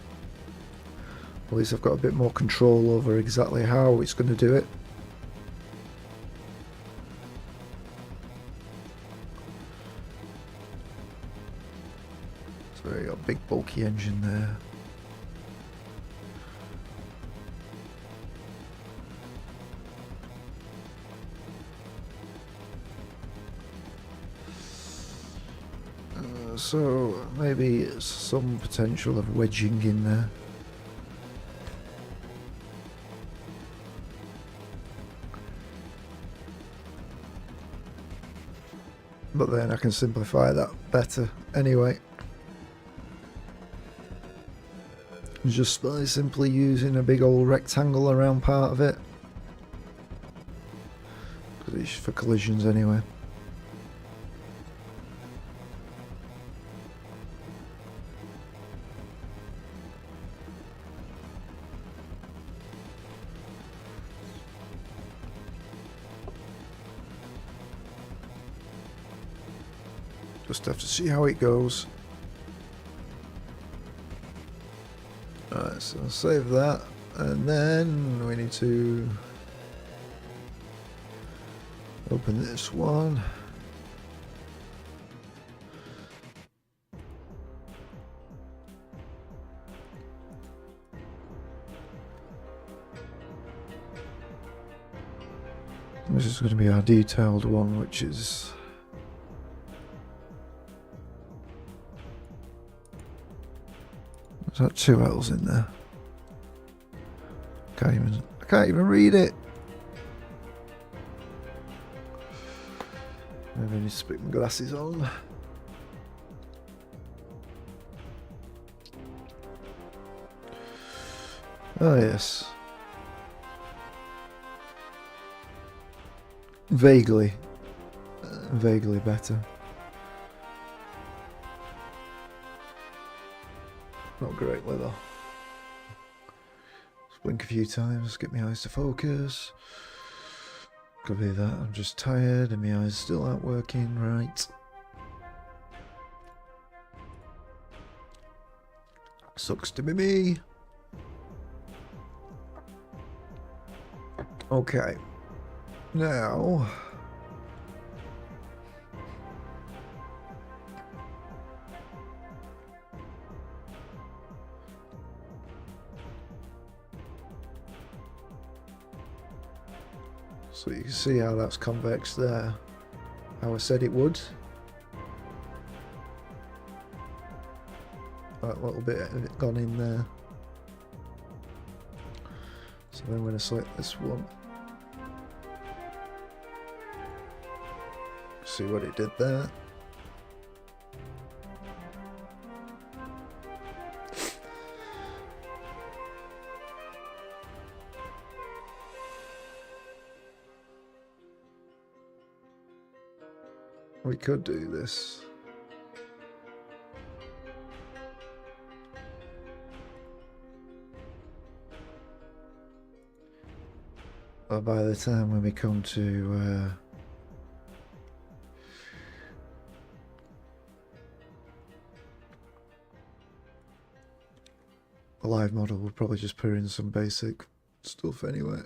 [SPEAKER 1] at least I've got a bit more control over exactly how it's going to do it. So you got a big bulky engine there. So maybe some potential of wedging in there. But then I can simplify that better anyway. Just by simply using a big old rectangle around part of it. Because it's for collisions anyway. Just have to see how it goes. Alright, so I'll save that, and then we need to open this one. This is going to be our detailed one, which is there's that 2 L's in there. I can't even read it. Maybe I need to put my glasses on. Oh yes. Vaguely better. Not great weather. Just blink a few times, get my eyes to focus. Could be that I'm just tired and my eyes still aren't working right. Sucks to be me. Okay. Now so you can see how that's convex there, how I said it would. That little bit of it gone in there. So then I'm going to select this one. See what it did there. we could do this. But by the time when we come to the live model, we'll probably just put in some basic stuff anyway.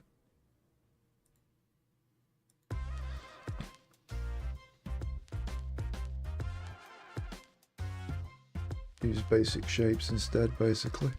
[SPEAKER 1] Use basic shapes instead, basically.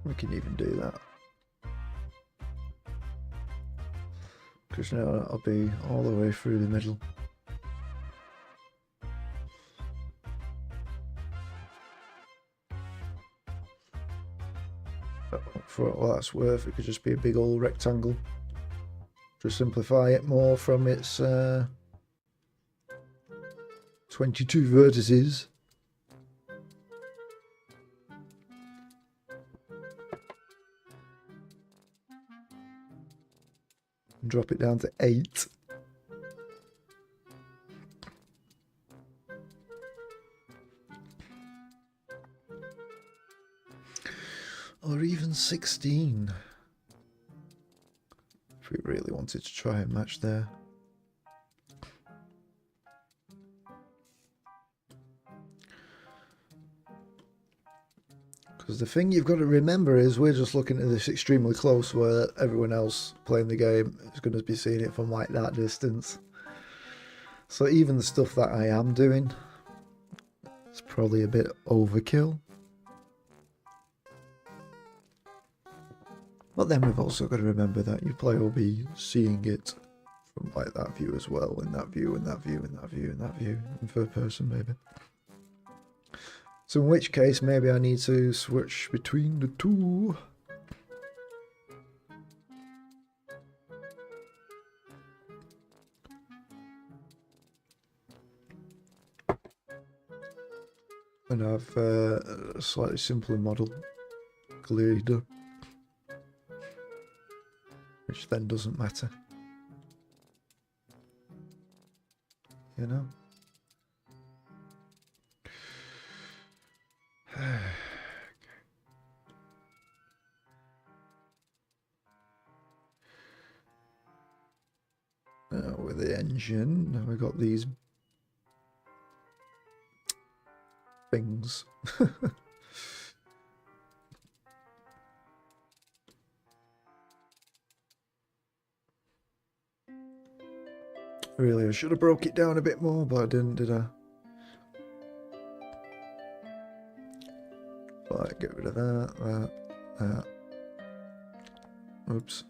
[SPEAKER 1] We can even do that. Because now that'll be all the way through the middle. But for what that's worth, it could just be a big old rectangle. Just simplify it more from its 22 vertices. Drop it down to 8. Or even 16. If we really wanted to try and match there. Because the thing you've got to remember is we're just looking at this extremely close, where everyone else playing the game is going to be seeing it from like that distance. So even the stuff that I am doing, it's probably a bit overkill. But then we've also got to remember that your player will be seeing it from like that view as well, in that view, in that view, in that view, in that view, in third person maybe. So in which case, maybe I need to switch between the two. And have a slightly simpler model, leader, which then doesn't matter. You know? Now with the engine, now we've got these things. Really, I should have broke it down a bit more, but I didn't, did I? Right, get rid of that. Oops.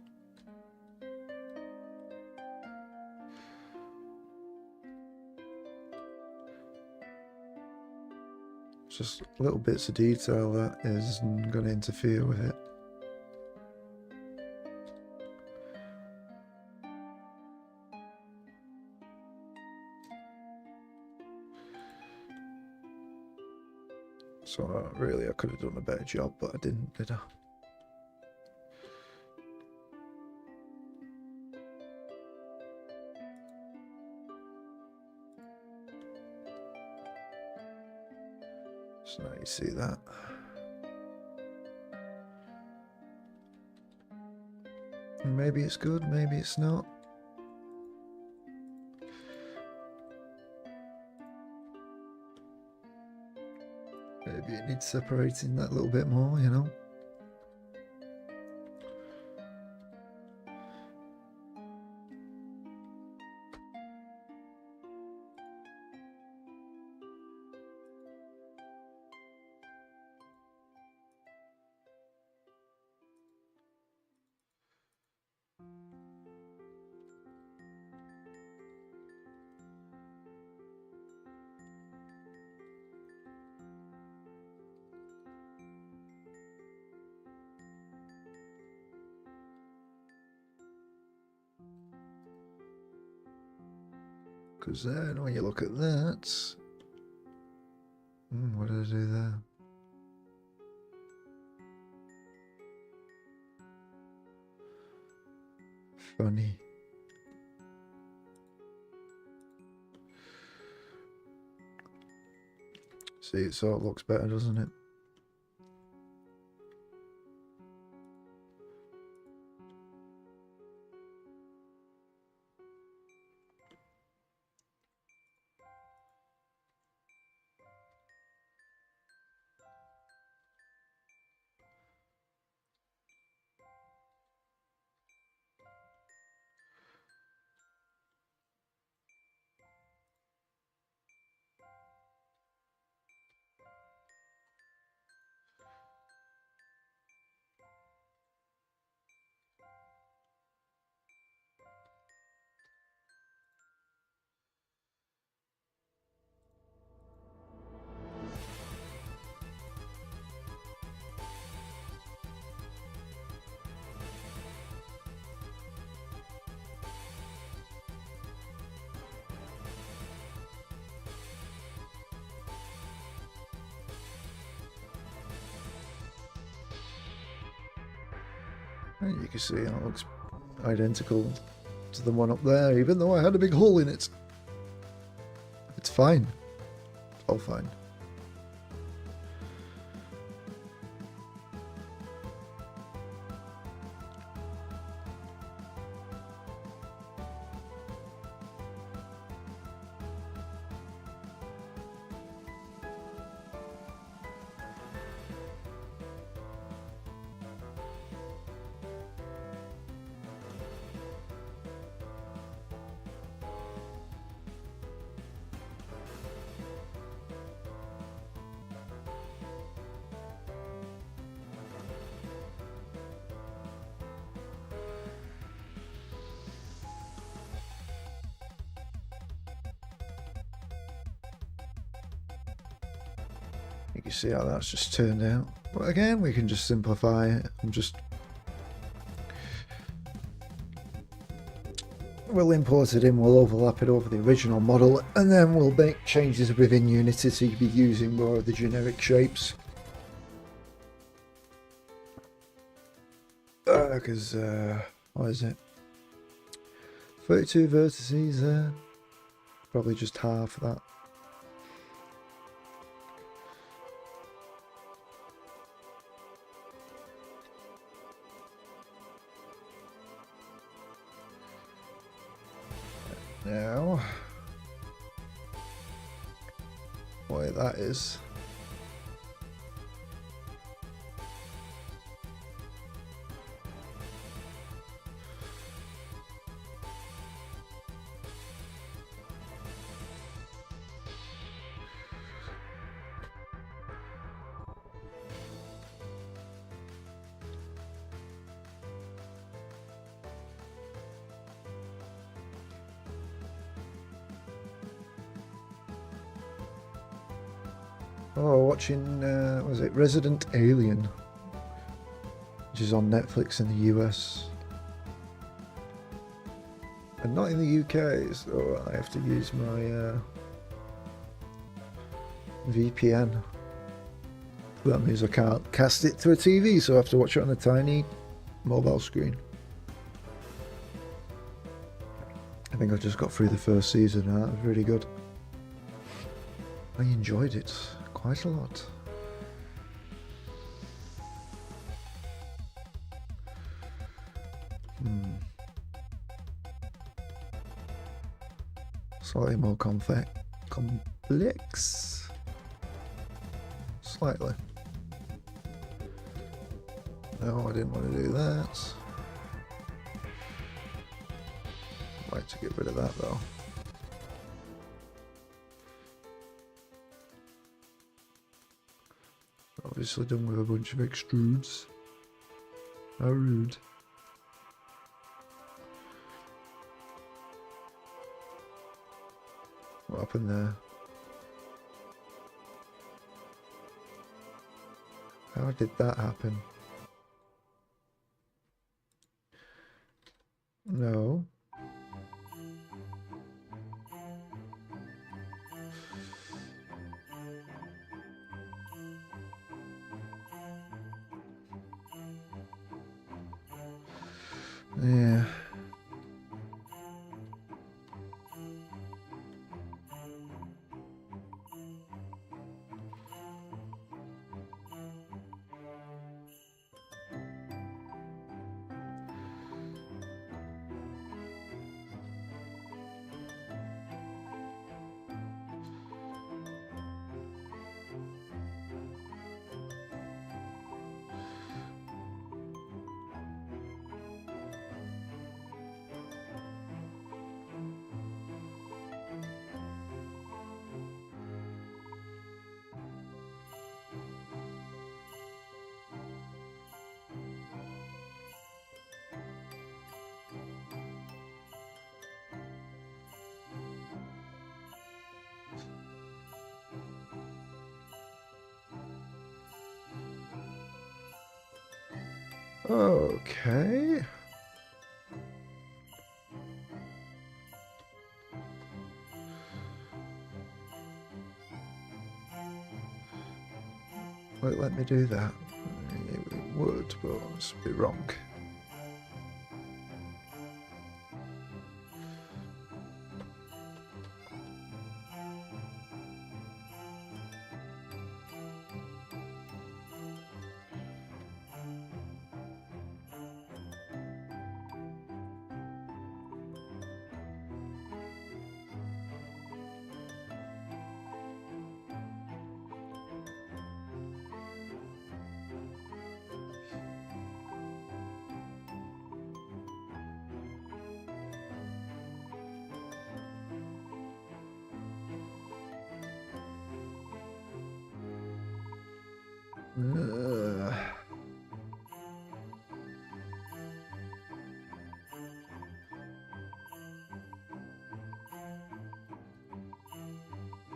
[SPEAKER 1] Just little bits of detail that isn't going to interfere with it. So really I could have done a better job, but I didn't, did I? So now you see that. Maybe it's good, maybe it's not. Maybe it needs separating that a little bit more, you know. Because then when you look at that... what did I do there? Funny. See, it sort of looks better, doesn't it? And you can see how it looks identical to the one up there, even though I had a big hole in it. It's fine. It's all fine. You can see how that's just turned out. But again, we can just simplify it and just... We'll import it in, we'll overlap it over the original model, and then we'll make changes within Unity to be using more of the generic shapes. Because, what is it? 32 vertices there. Probably just half that. Now, boy, that is. Oh, watching, was it Resident Alien, which is on Netflix in the US. And not in the UK, so I have to use my VPN. That means I can't cast it to a TV, so I have to watch it on a tiny mobile screen. I think I just got through the first season, and that was really good. I enjoyed it quite a lot. Slightly more complex. Slightly. No, I didn't want to do that. I'd like to get rid of that though. Obviously done with a bunch of extrudes. How rude. What happened there? How did that happen? No. Yeah. Okay. Won't let me do that. It would, but it's a bit wrong.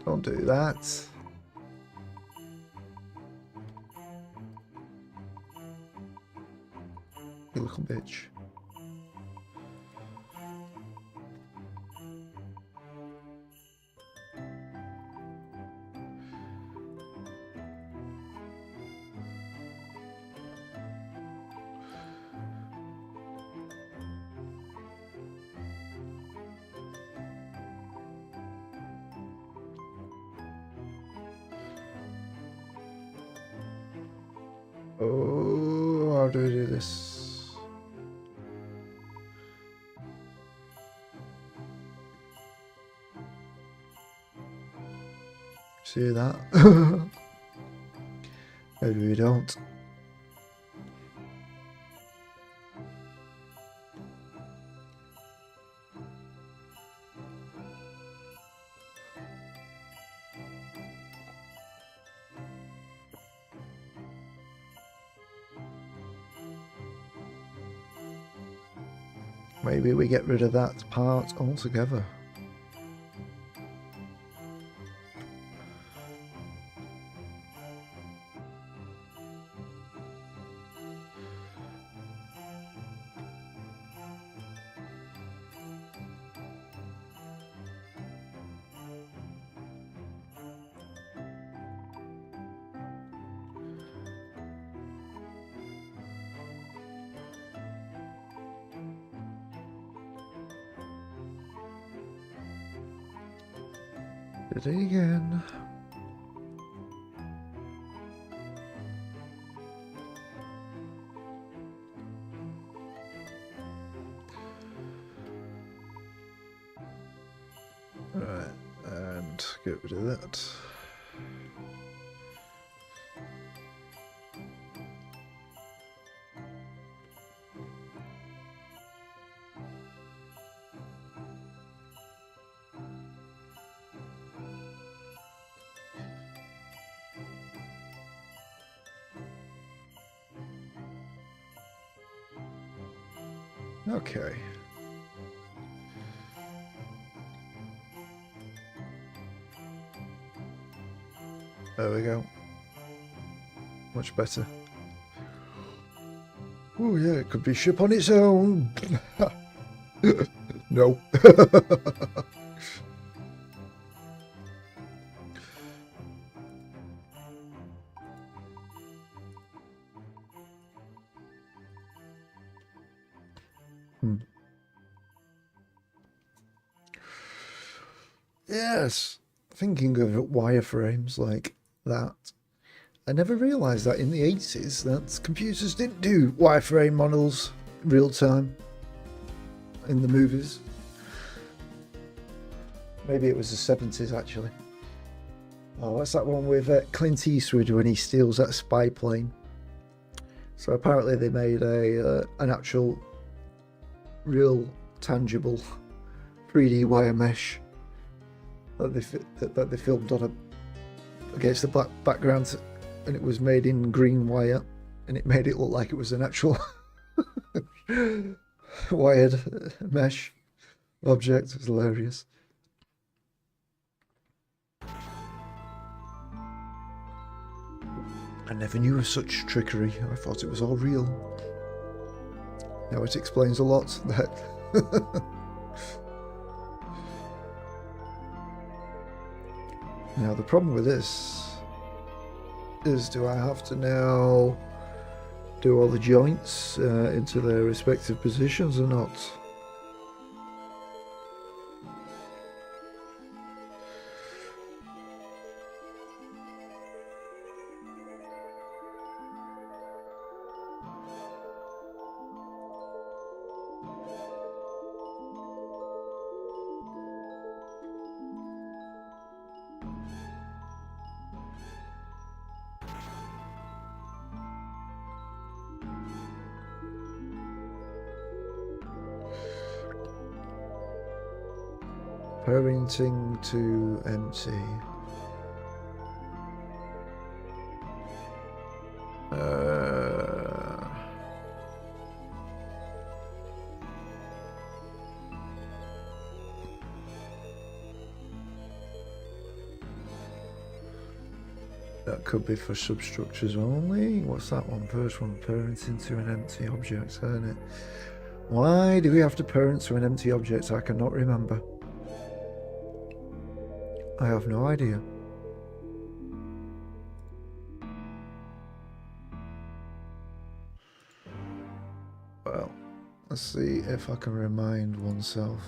[SPEAKER 1] Don't do that. You little bitch. Oh, how do we do this? See that? Maybe we don't. Maybe we get rid of that part altogether. Did it again. Right, and get rid of that. Okay. There we go. Much better. Oh yeah, it could be a ship on its own. No. Yes, thinking of wireframes like that, I never realised that in the 80s that computers didn't do wireframe models real time in the movies. Maybe it was the 70s actually. Oh, what's that one with Clint Eastwood when he steals that spy plane? So apparently they made an actual, real, tangible 3D wire mesh that they filmed on against the black background, and it was made in green wire, and it made it look like it was an actual wired mesh object. It was hilarious. I never knew of such trickery. I thought it was all real. Now it explains a lot. That now the problem with this is, do I have to now do all the joints into their respective positions or not? Parenting to empty. That could be for substructures only. What's that one? First one, parenting to an empty object, isn't it? Why do we have to parent to an empty object? I cannot remember. I have no idea. Well, let's see if I can remind oneself.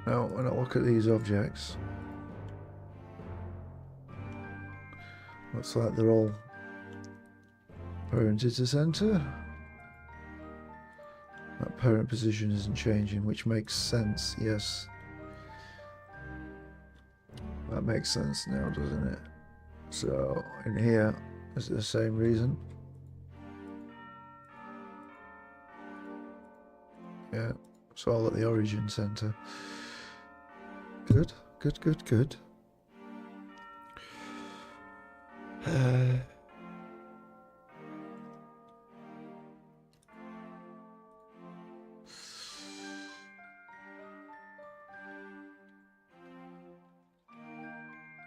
[SPEAKER 1] Now, when I look at these objects, looks like they're all parented to center. That parent position isn't changing, which makes sense, yes. That makes sense now, doesn't it? So, in here, is it the same reason? Yeah, it's all at the origin center. Good, good, good, good.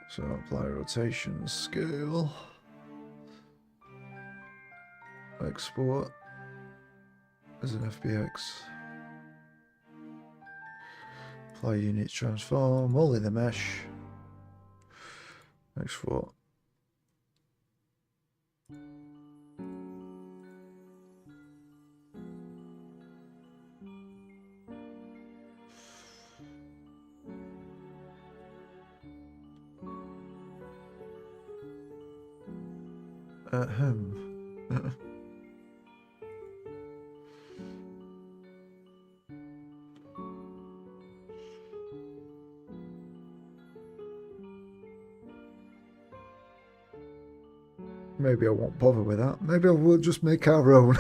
[SPEAKER 1] So apply rotation scale. Export as an FBX. Apply unit transform, all in the mesh. Export. Ahem. Maybe I won't bother with that. Maybe I will just make our own.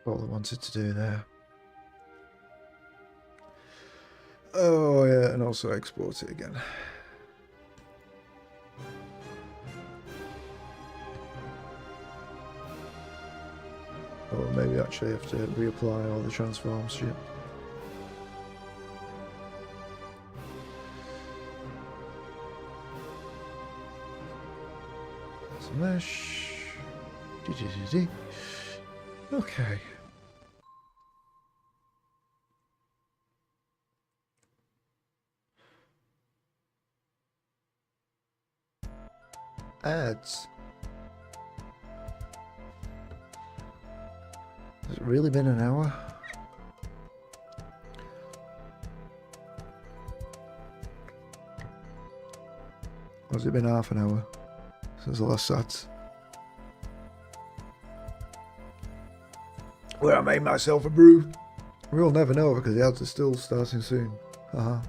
[SPEAKER 1] All I wanted to do there. Oh yeah, and also export it again. Or maybe actually have to reapply all the transform shit. Some mesh. Okay. Ads. Has it really been an hour? Or has it been half an hour since the last ads? Where I made myself a brew. We'll never know because the ads are still starting soon. Haha.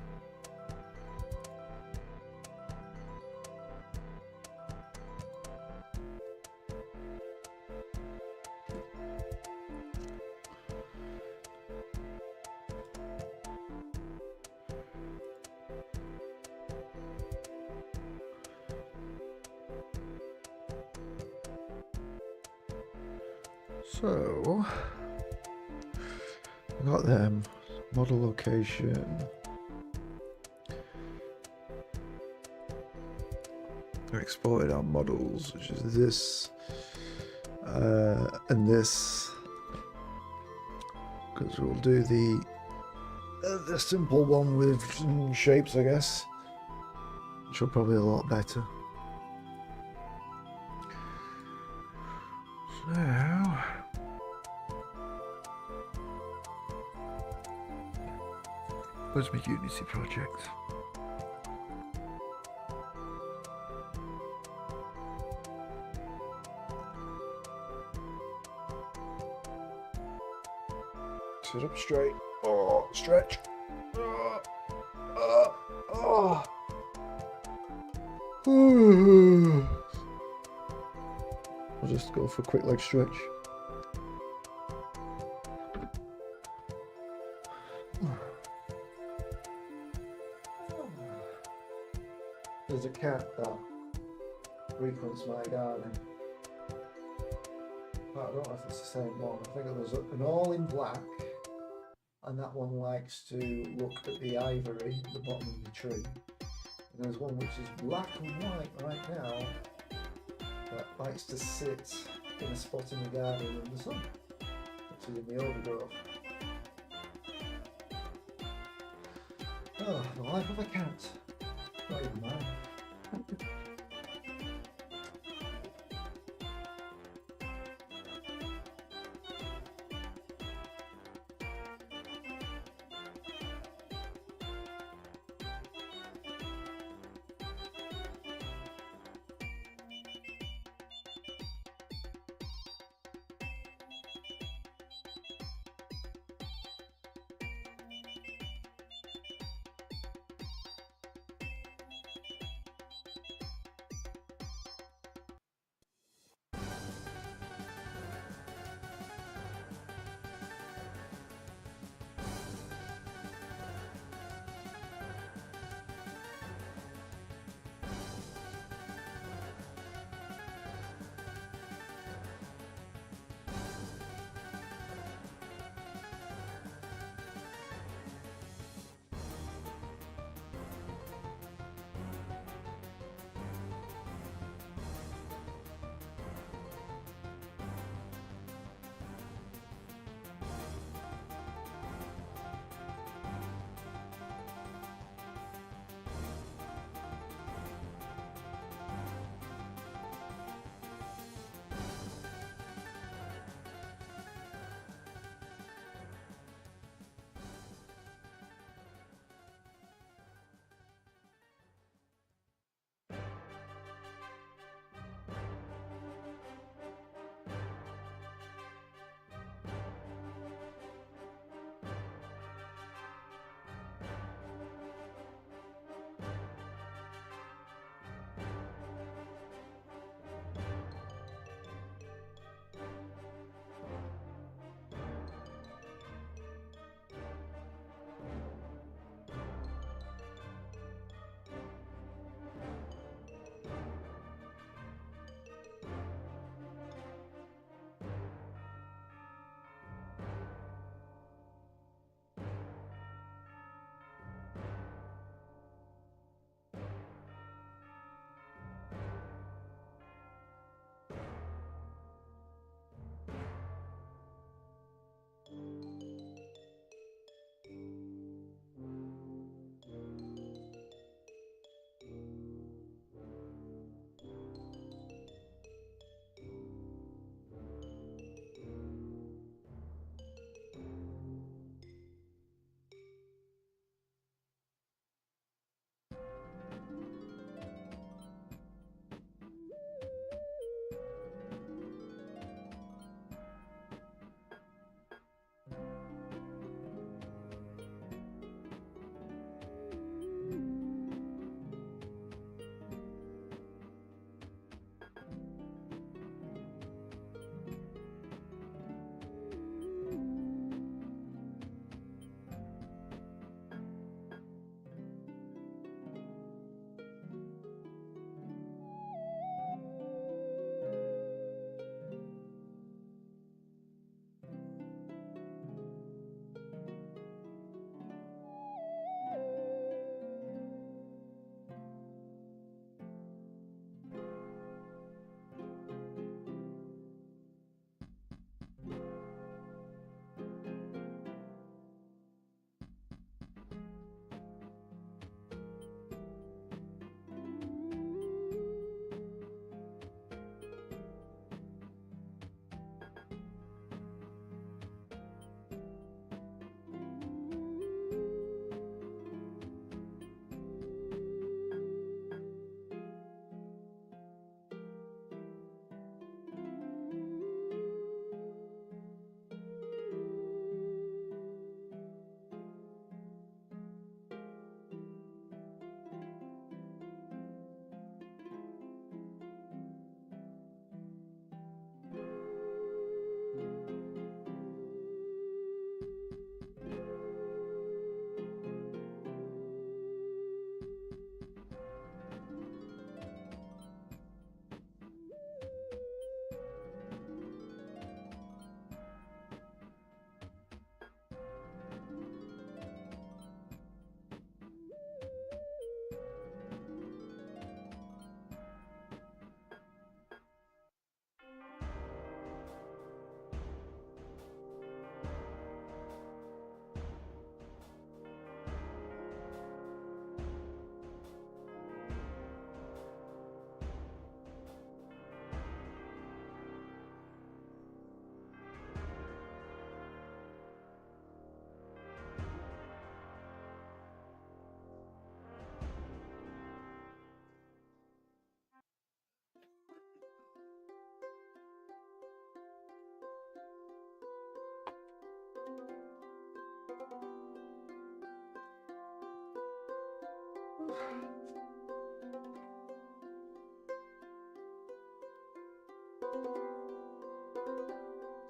[SPEAKER 1] So, I got them. Model location. I exported our models, which is this and this, because we'll do the simple one with some shapes, I guess, which are probably a lot better. So, where's my Unity project? Sit up straight. Oh, stretch. I'll just go for a quick leg stretch. There's a cat that frequents my garden. I don't know if it's the same one. I think there's an all in black, and that one likes to look at the ivory at the bottom of the tree. And there's one which is black and white right now that likes to sit in a spot in the garden in the sun, which is in the overgrowth. Oh, the life of a cat. Not even mine.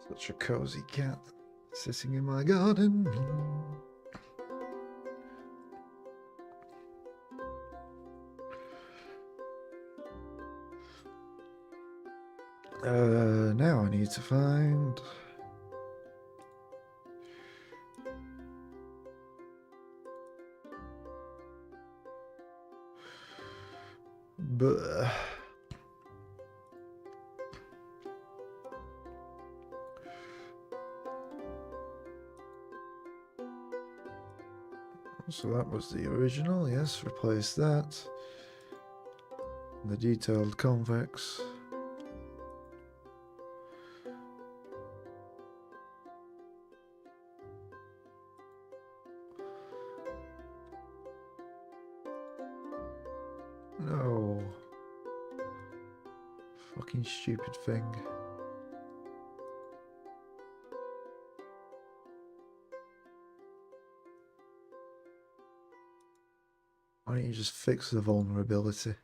[SPEAKER 1] Such a cozy cat sitting in my garden. Now I need to find... But... So that was the original, yes, replace that. The detailed convex. No. Fucking stupid thing. Why don't you just fix the vulnerability?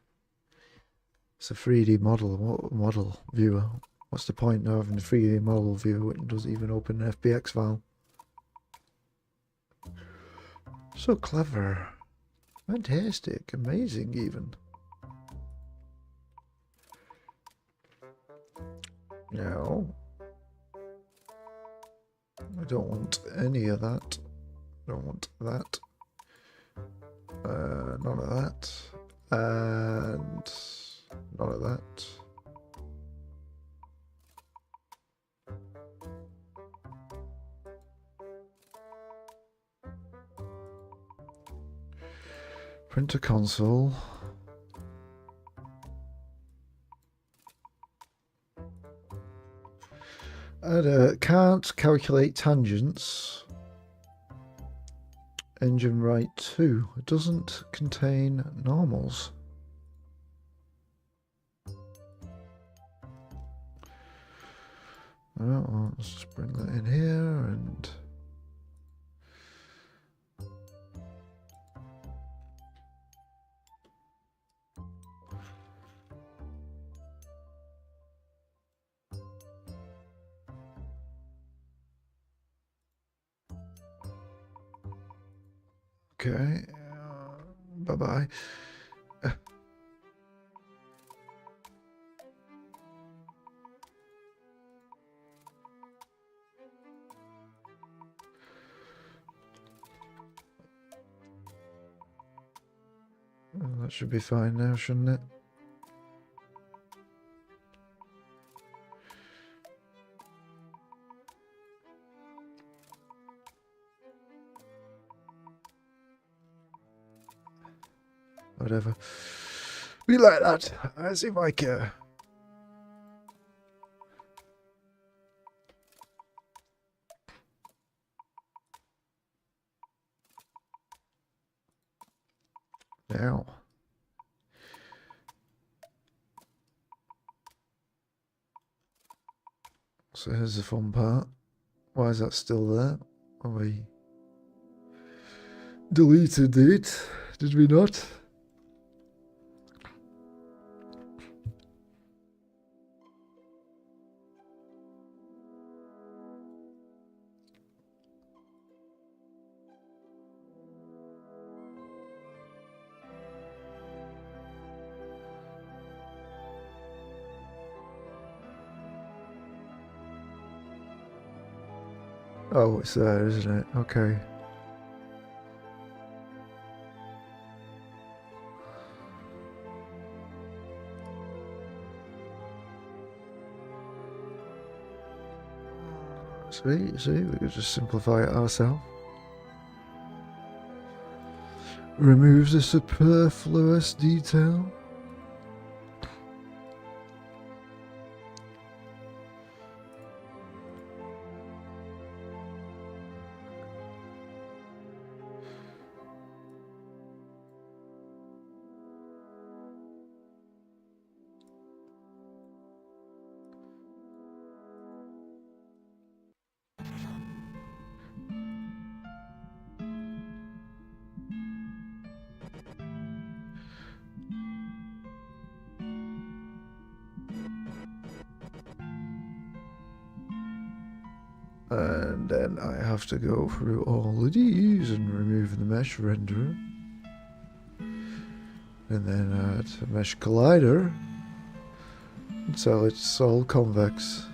[SPEAKER 1] It's a 3D model viewer. What's the point of having a 3D model viewer when it doesn't even open an FBX file? So clever. Fantastic. Amazing even. No. I don't want any of that. Don't want that. None of that. And none of that. Printer console. And can't calculate tangents. Engine right 2. It doesn't contain normals. Well, let's just bring that in here and... Okay, bye-bye. That should be fine now, shouldn't it? Whatever. We like that. As if I care. Now. So here's the fun part. Why is that still there? Oh, we deleted it, did we not? Oh, it's there, isn't it? Okay. See, we could just simplify it ourselves. Remove the superfluous detail. And then I have to go through all of these and remove the mesh renderer. And then add a mesh collider until it's all convex.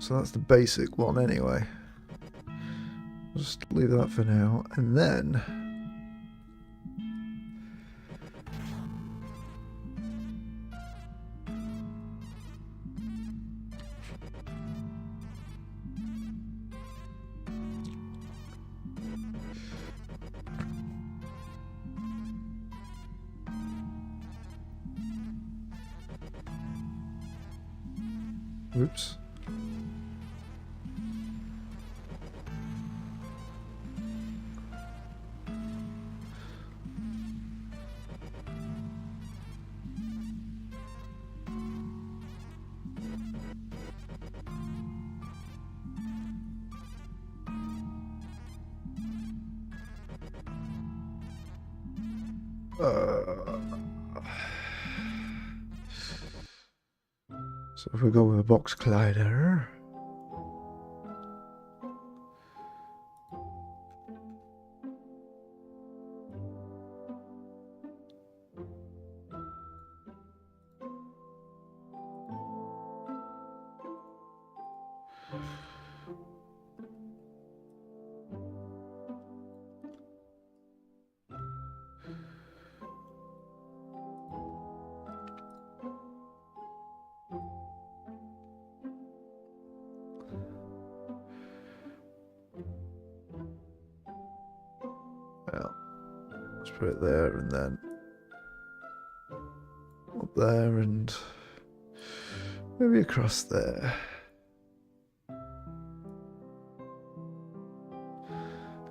[SPEAKER 1] So that's the basic one anyway. Just leave that for now. And then oops. So if we go with a box collider, well, let's put it there and then up there and maybe across there.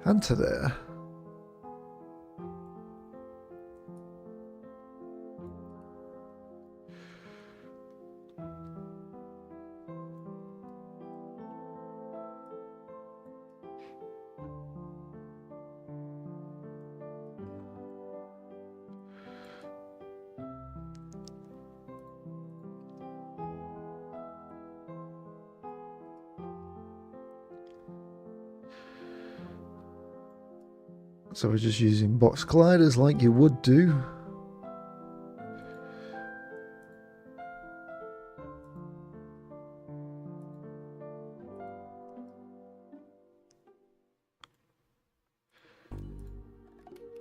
[SPEAKER 1] And to there. So we're just using box colliders like you would do.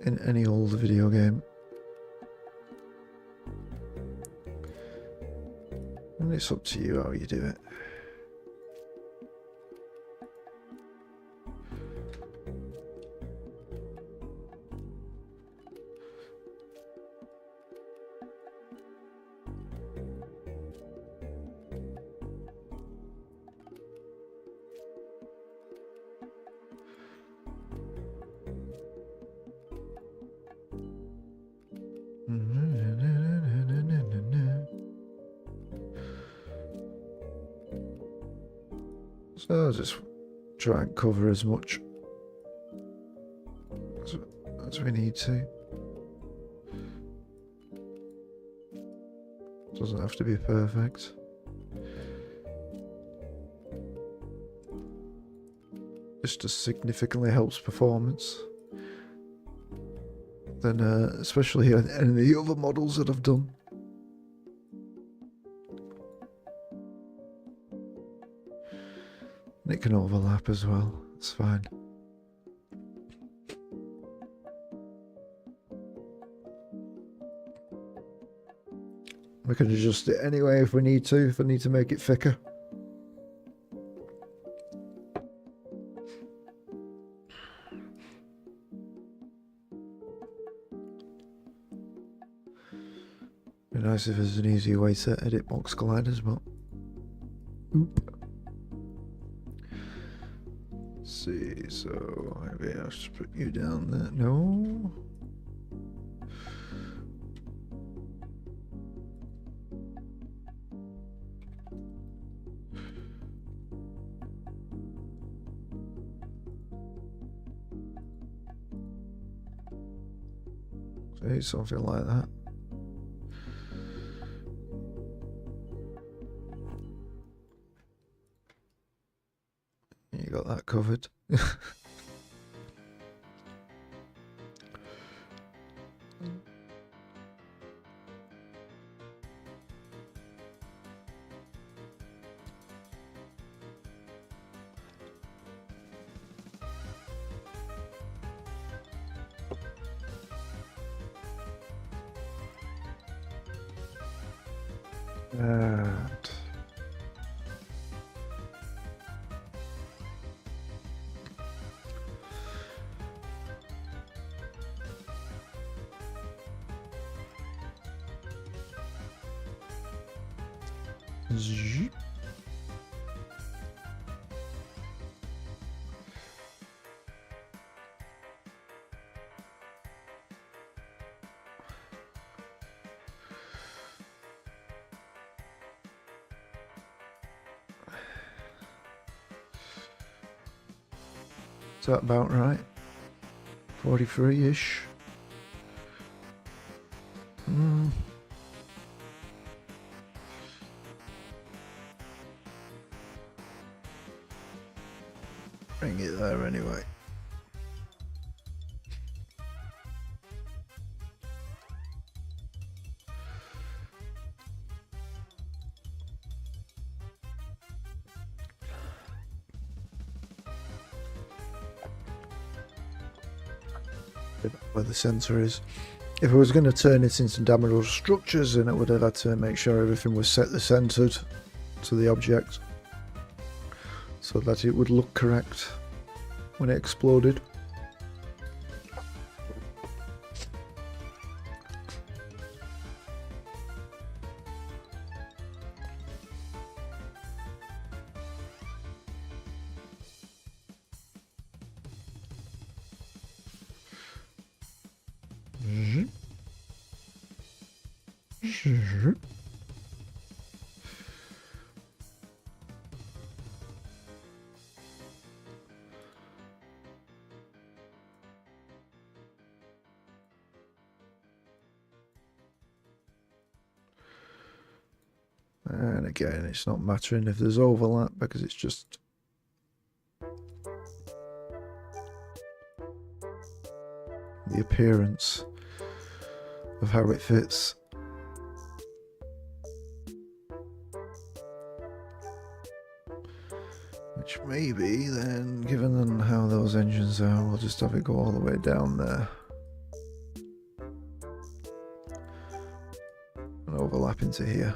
[SPEAKER 1] In any old video game. And it's up to you how you do it. So I'll just try and cover as much as we need to. Doesn't have to be perfect. This just significantly helps performance. Then, especially on any of the other models that I've done. And it can overlap as well, it's fine. We can adjust it anyway if we need to, if I need to make it thicker. Be nice if there's an easier way to edit box colliders, but oop. See, so maybe I'll just put you down there. No. See, something like that. You got that covered. And zoop. Is that about right? 43-ish. Bring it there anyway. Where the sensor is. If I was going to turn it into damaged structures, then I would have had to make sure everything was centered to the object so that it would look correct when it exploded. And again, it's not mattering if there's overlap because it's just the appearance of how it fits. Which maybe then, given how those engines are, we'll just have it go all the way down there. And overlap into here.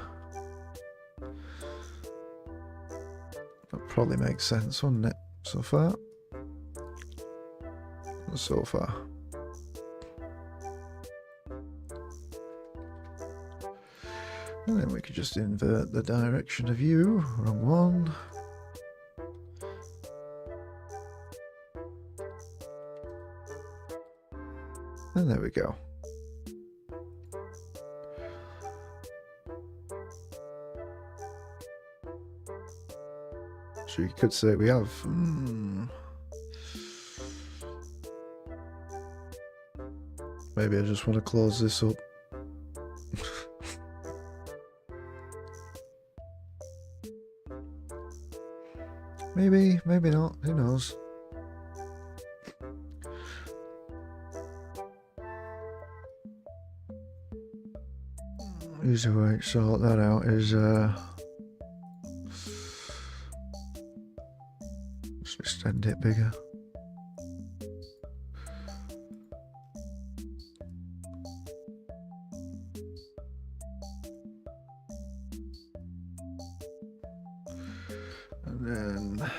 [SPEAKER 1] That probably makes sense, wouldn't it? So far. So far. And then we could just invert the direction of you. Wrong one. And there we go. So you could say we have... Maybe I just want to close this up. Maybe, maybe not. Who knows? Easy way to sort that out is just extend it bigger. And then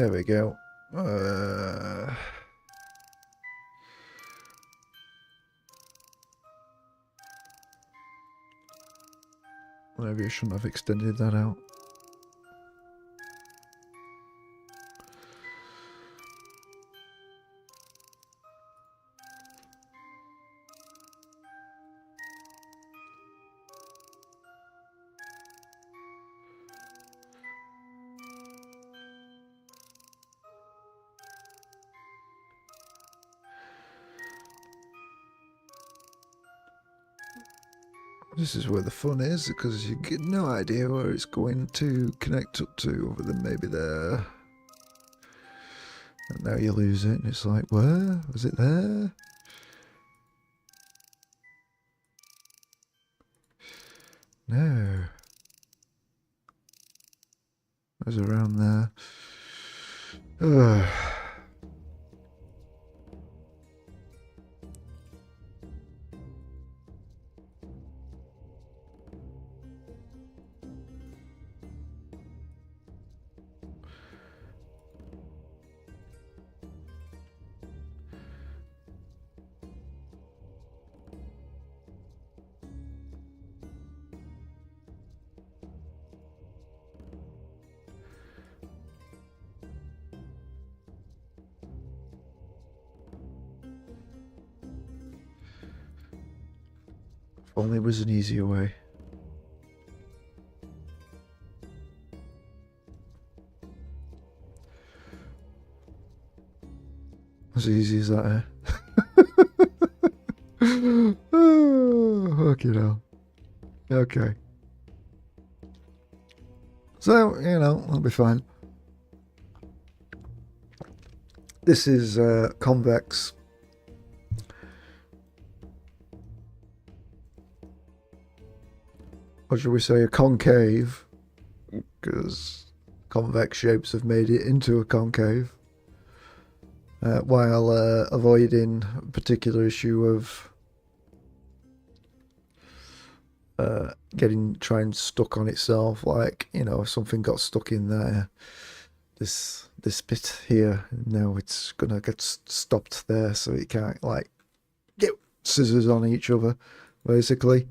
[SPEAKER 1] There we go. Maybe I shouldn't have extended that out. This is where the fun is, because you get no idea where it's going to connect up to, other than maybe there. And now you lose it, and it's like, where? Was it there? No. It was around there. Ugh. If only it was an easier way. As easy as that, eh? Oh, fucking hell. Okay. So, you know, I'll be fine. This is convex. Or should we say a concave? Because convex shapes have made it into a concave. While avoiding a particular issue of trying stuck on itself, like, you know, if something got stuck in there, this bit here, now it's gonna get stopped there, so it can't, like, get scissors on each other, basically.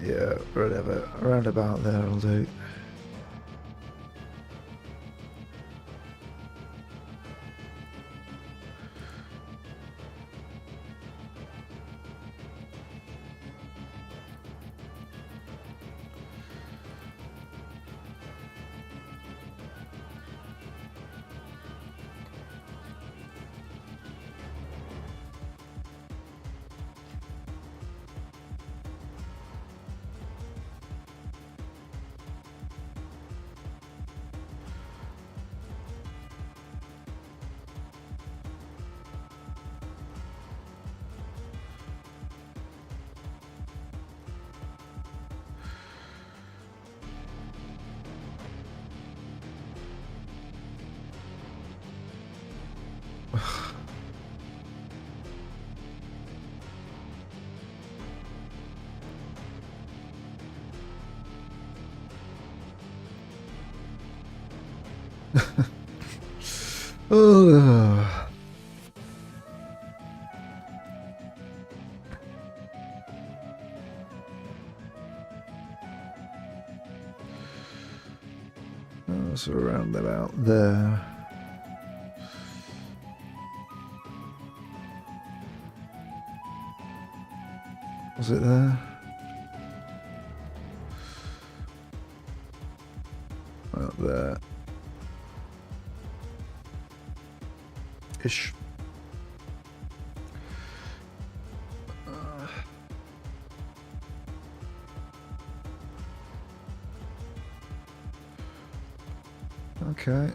[SPEAKER 1] Yeah, whatever. Around about there will do. Oh. So around about there. Was it there? Out there. Ish. Okay.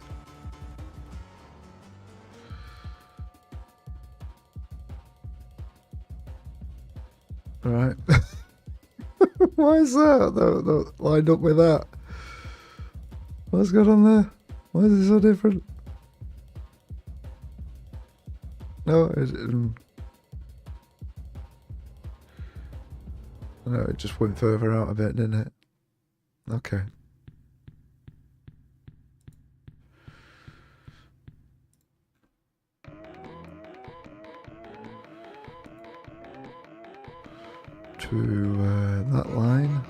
[SPEAKER 1] All right. Why is that? No, lined up with that. What's going on there? Why is it so different? No, no, it just went further out a bit, didn't it? Okay. To that line.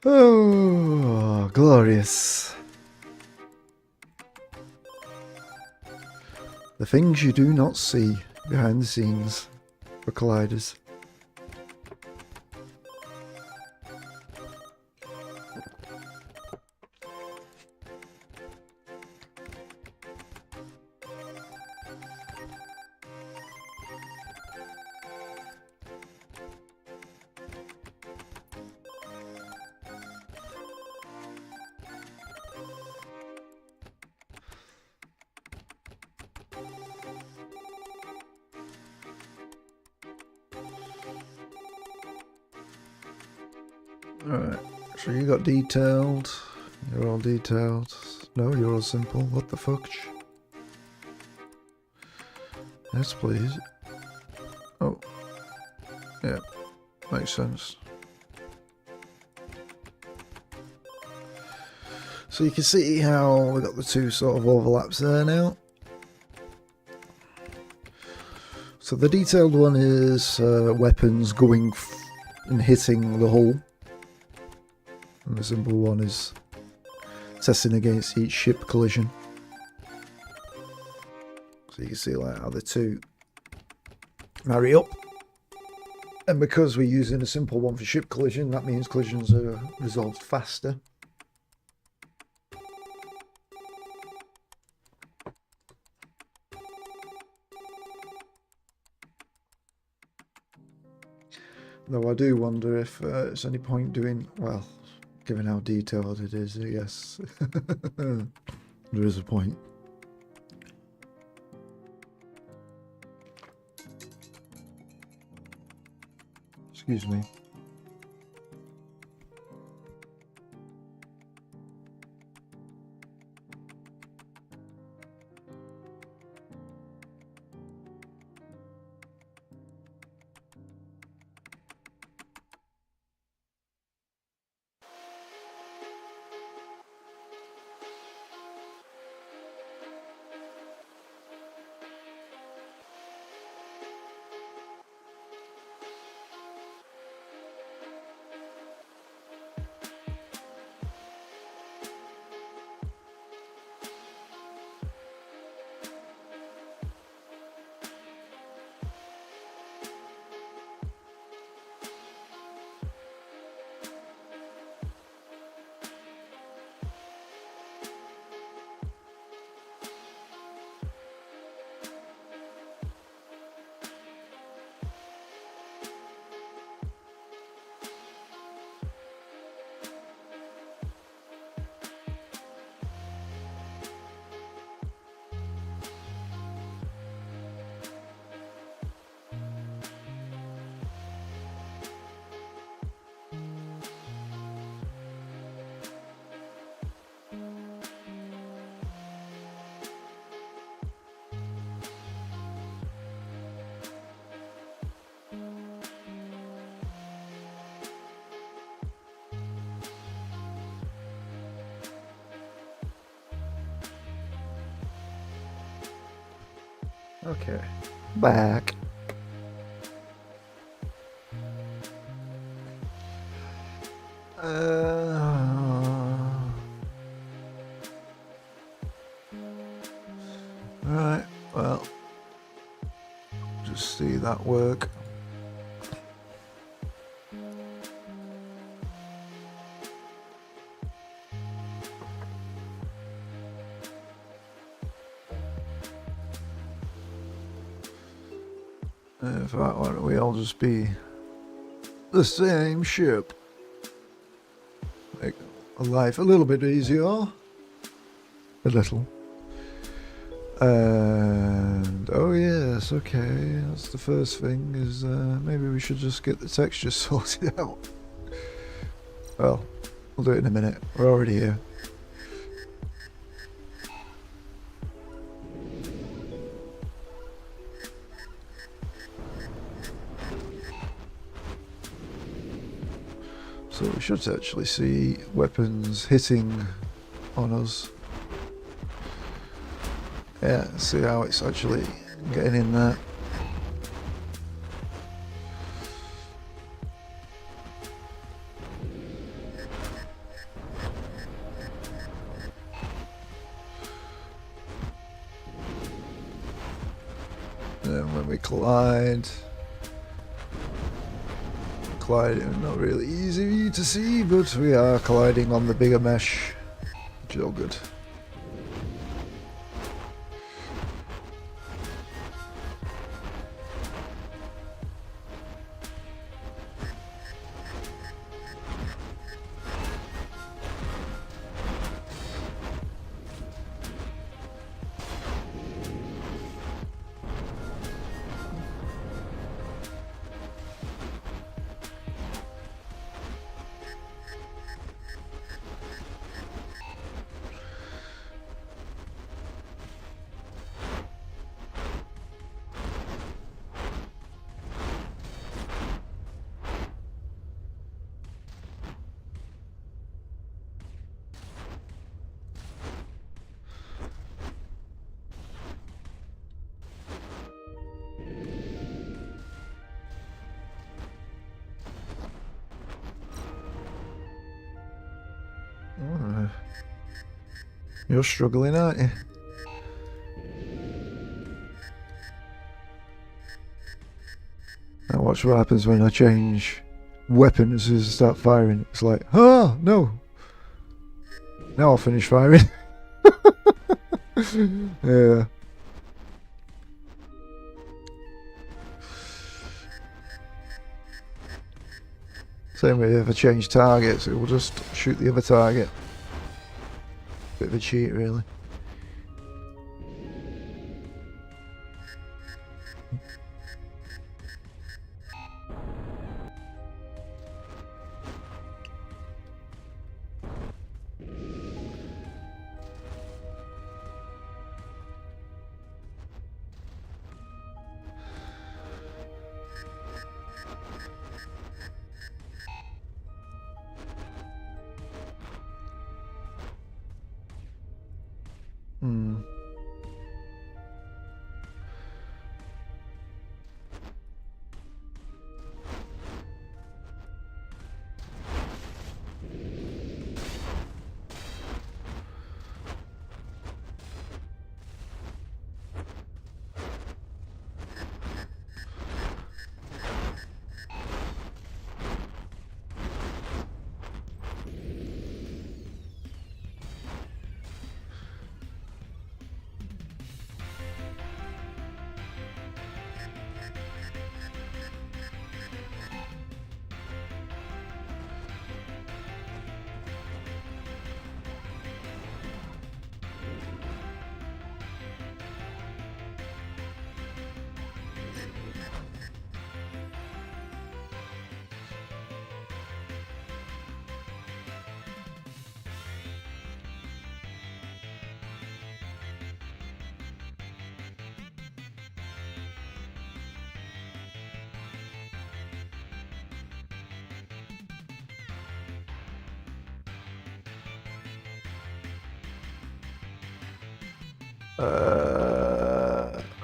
[SPEAKER 1] Oh, glorious. The things you do not see behind the scenes for colliders. Alright, so you got detailed. You're all detailed. No, you're all simple. What the fuck? Yes, please. Oh. Yeah, makes sense. So you can see how we got the two sort of overlaps there now. So the detailed one is weapons going and hitting the hull. And the simple one is testing against each ship collision. So you can see like how the two marry up. And because we're using a simple one for ship collision, that means collisions are resolved faster. Though I do wonder if there's any point doing, well, given how detailed it is, I guess there is a point. Excuse me. Okay, back. Right, well, just see that work. In fact, why don't we all just be the same ship? Make life a little bit easier. A little. And oh yes, okay, that's the first thing, is maybe we should just get the texture sorted out. Well, we'll do it in a minute. We're already here. So we should actually see weapons hitting on us. Yeah, see how it's actually getting in there. And when we collide, not really easy to see, but we are colliding on the bigger mesh, which is all good. You're struggling, aren't you? Now watch what happens when I change weapon as soon as I start firing. It's like, oh, no. Now I'll finish firing. Yeah. Same way if I change targets, it will just shoot the other target. Bit of a cheat, really.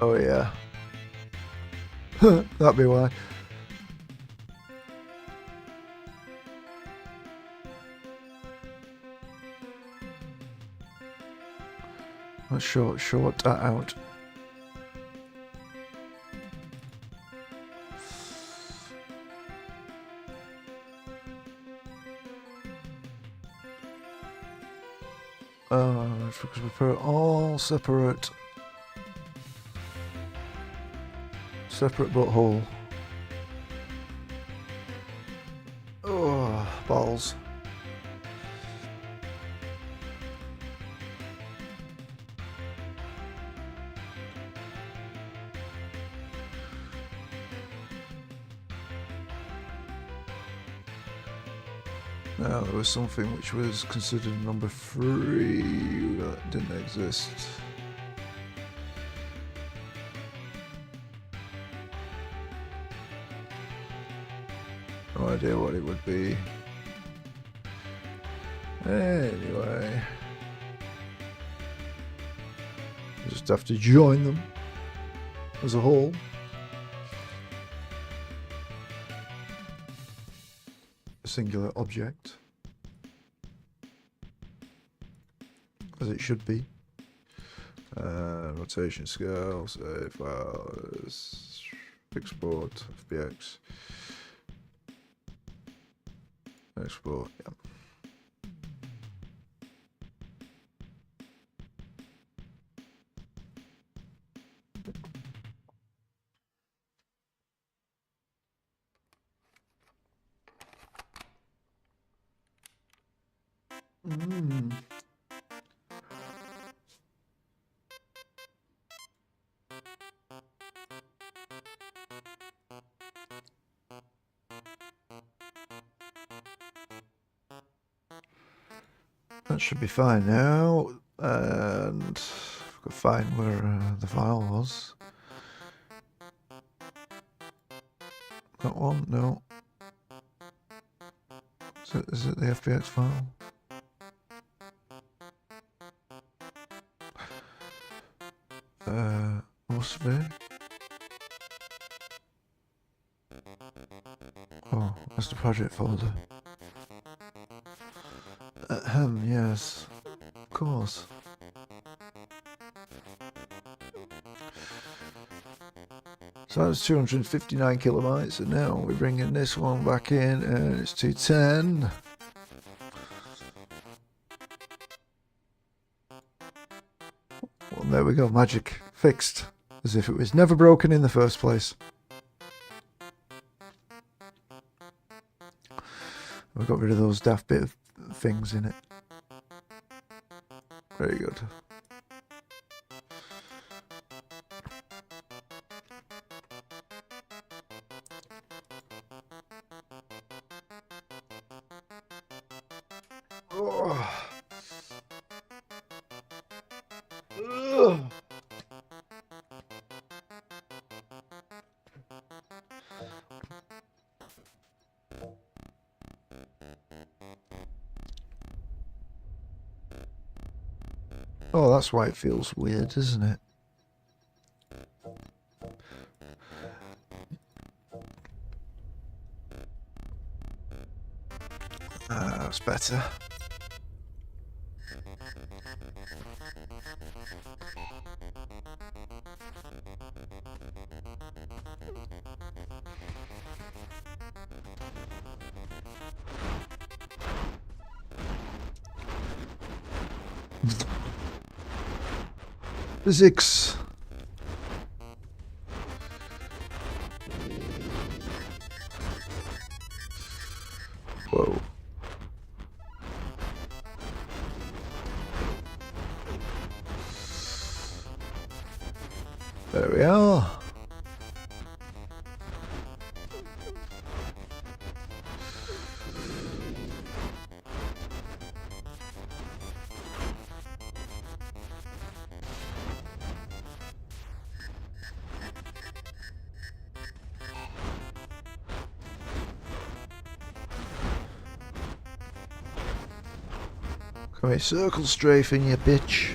[SPEAKER 1] Oh yeah. That'd be why. Let's short that out. Because we put it all separate. separate butthole. Oh, balls. Now there was something which was considered number 3 that didn't exist. No idea what it would be. Anyway, you just have to join them as a whole. A singular object, as it should be. Rotation scale, save files, export, FBX. Export, yeah. That should be fine now, and I've got to find where the file was. That one? No. Is it the FBX file? Must be. Oh, that's the project folder. Yes, of course. So that's 259 kilobytes, and now we're bringing this one back in, and it's 210. Well, there we go, magic fixed, as if it was never broken in the first place. We got rid of those daft bit of things in it. Very good. Oh. Oh, that's why it feels weird, isn't it? That's better. Physics. Whoa. There we are. Come here, circle strafing, you bitch.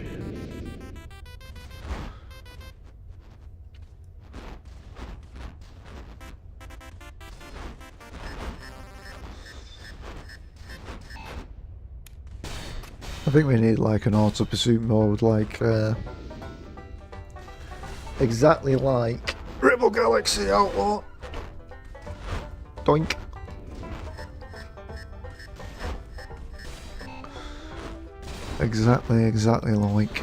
[SPEAKER 1] I think we need like an auto pursuit mode, like exactly like Rebel Galaxy Outlaw. Doink. Exactly like.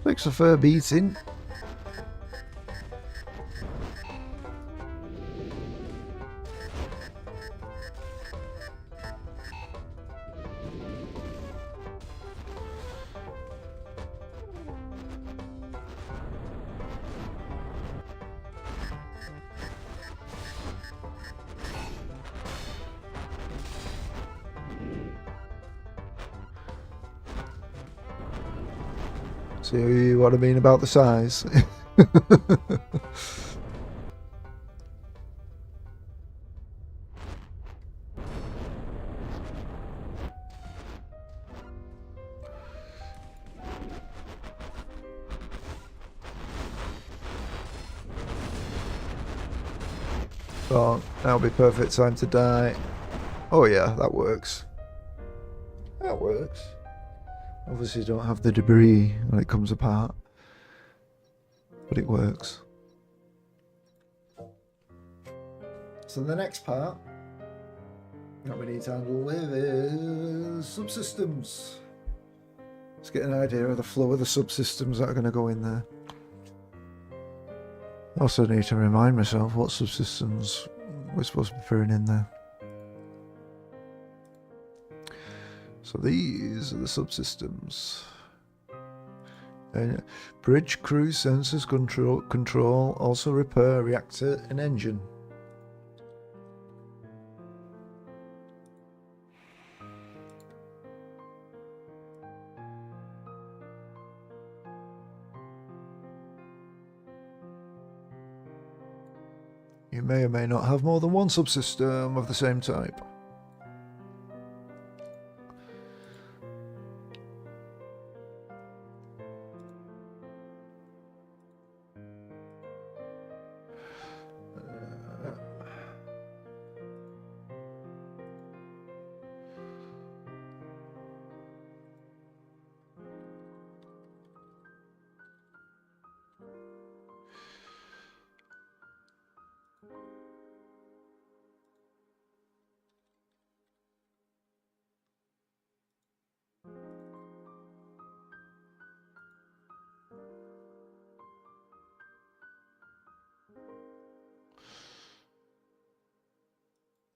[SPEAKER 1] Takes a fair beating. See what I mean about the size? Oh, that'll be perfect time to die. Oh yeah, that works. That works. Obviously don't have the debris when it comes apart, but it works. So the next part that we need to handle with is subsystems. Let's get an idea of the flow of the subsystems that are going to go in there. I also need to remind myself what subsystems we're supposed to be putting in there. So these are the subsystems. Bridge, cruise, sensors, control, also repair, reactor and engine. You may or may not have more than one subsystem of the same type.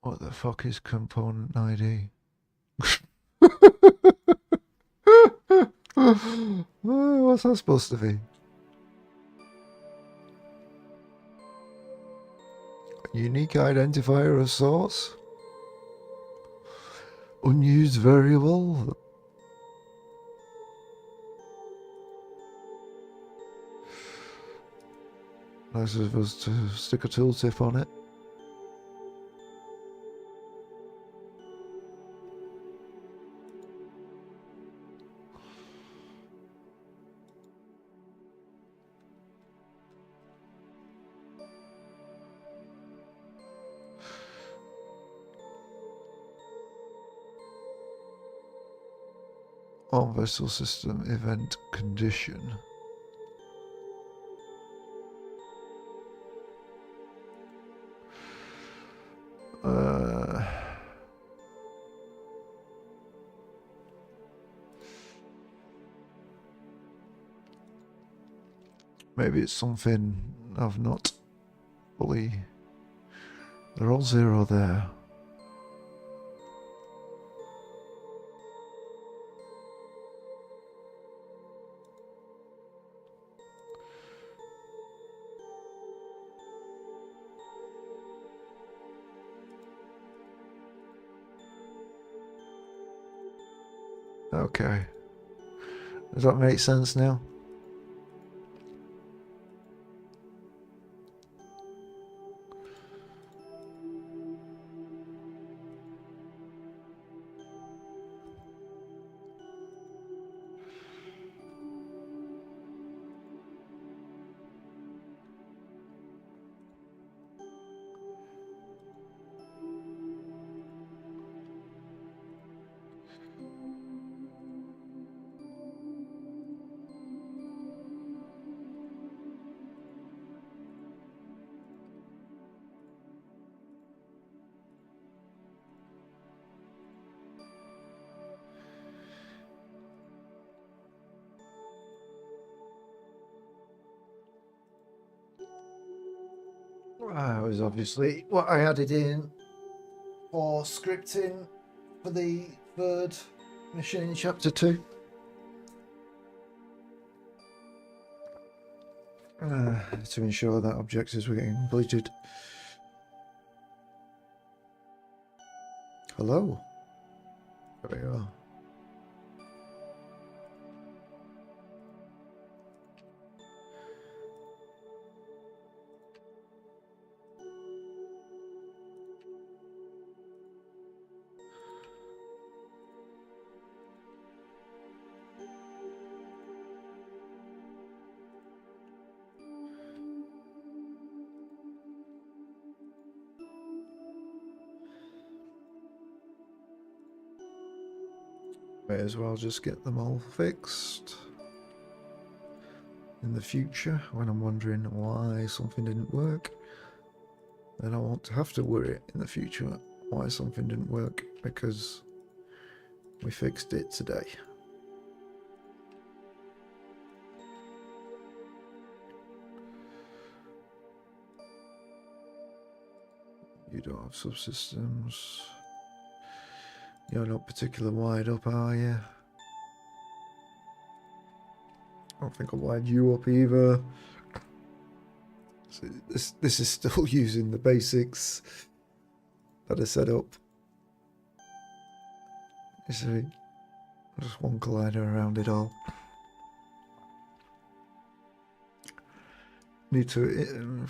[SPEAKER 1] What the fuck is component ID? What's that supposed to be? Unique identifier of source? Unused variable? Nice of us to stick a tooltip on it. On vessel system event condition. Maybe it's something I've not fully... They're all zero there. Okay. Does that make sense now? That was obviously what I added in for scripting for the third mission in chapter 2. To ensure that objectives were getting completed. Hello. There we are. May as well just get them all fixed in the future when I'm wondering why something didn't work. Then I won't have to worry in the future why something didn't work, because we fixed it today. You don't have subsystems. You're not particularly wide up, are you? I don't think I wired you up either. So this is still using the basics that I set up. You see, just one collider around it all. Need to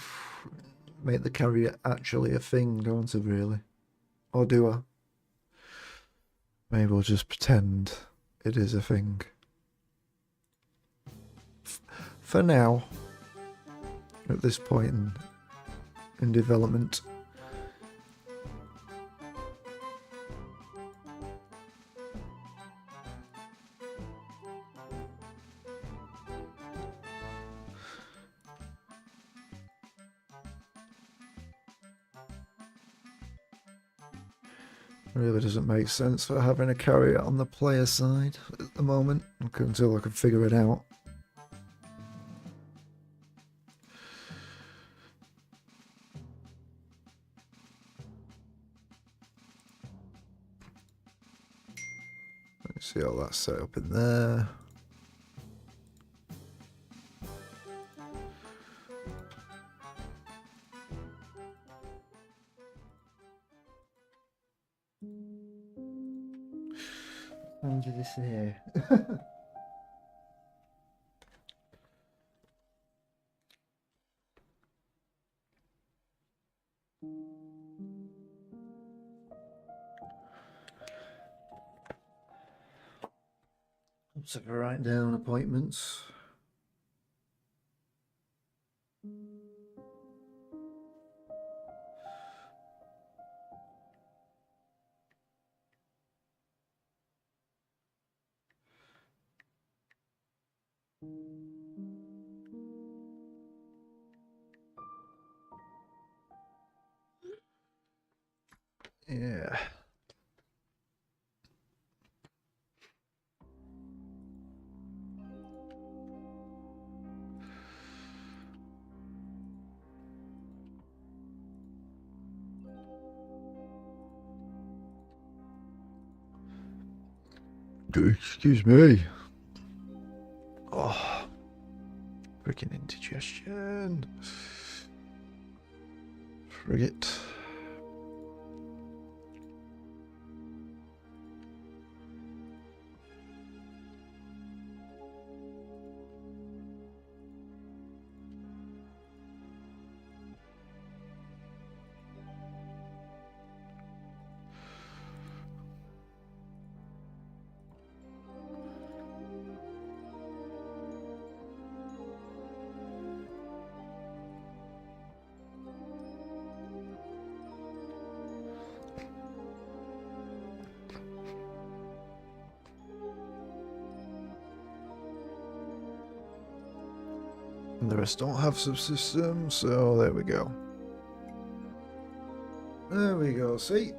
[SPEAKER 1] make the carrier actually a thing, don't I, really? Or do I? Maybe we'll just pretend it is a thing. For now, at this point in development. Really doesn't make sense for having a carrier on the player side at the moment until I can figure it out. Let's see how that's set up in there. Under this here. Let's have a write down appointments. Yeah. Excuse me. Oh, freaking indigestion. Frigate. And the rest don't have subsystems, so there we go. There we go, see?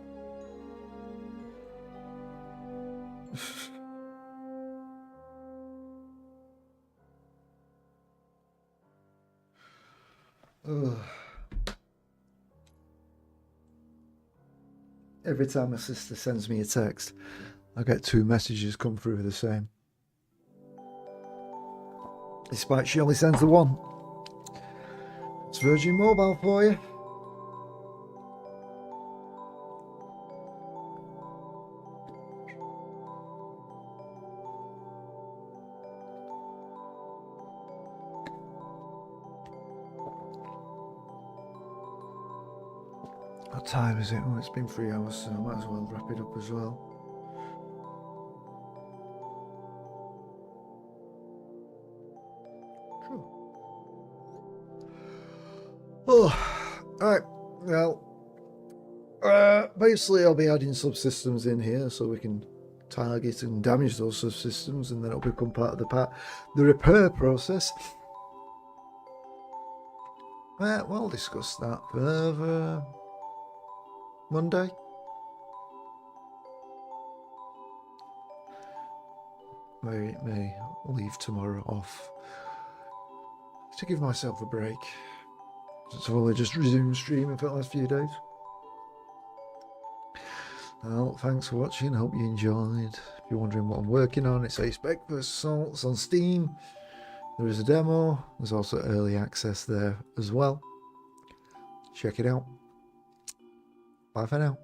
[SPEAKER 1] Ugh. every time my sister sends me a text, I get 2 messages come through the same. Despite she only sends the one. It's Virgin Mobile for you. What time is it? Oh, it's been 3 hours, so I might as well wrap it up as well. Cool. Oh, alright. Well, basically I'll be adding subsystems in here so we can target and damage those subsystems, and then it'll become part of the repair process. We'll discuss that further Monday. May leave tomorrow off to give myself a break. So I'll just resume streaming for the last few days. Well, thanks for watching. Hope you enjoyed. If you're wondering what I'm working on, it's A-Spec First Assault. It's on Steam. There is a demo. There's also early access there as well. Check it out. Bye for now.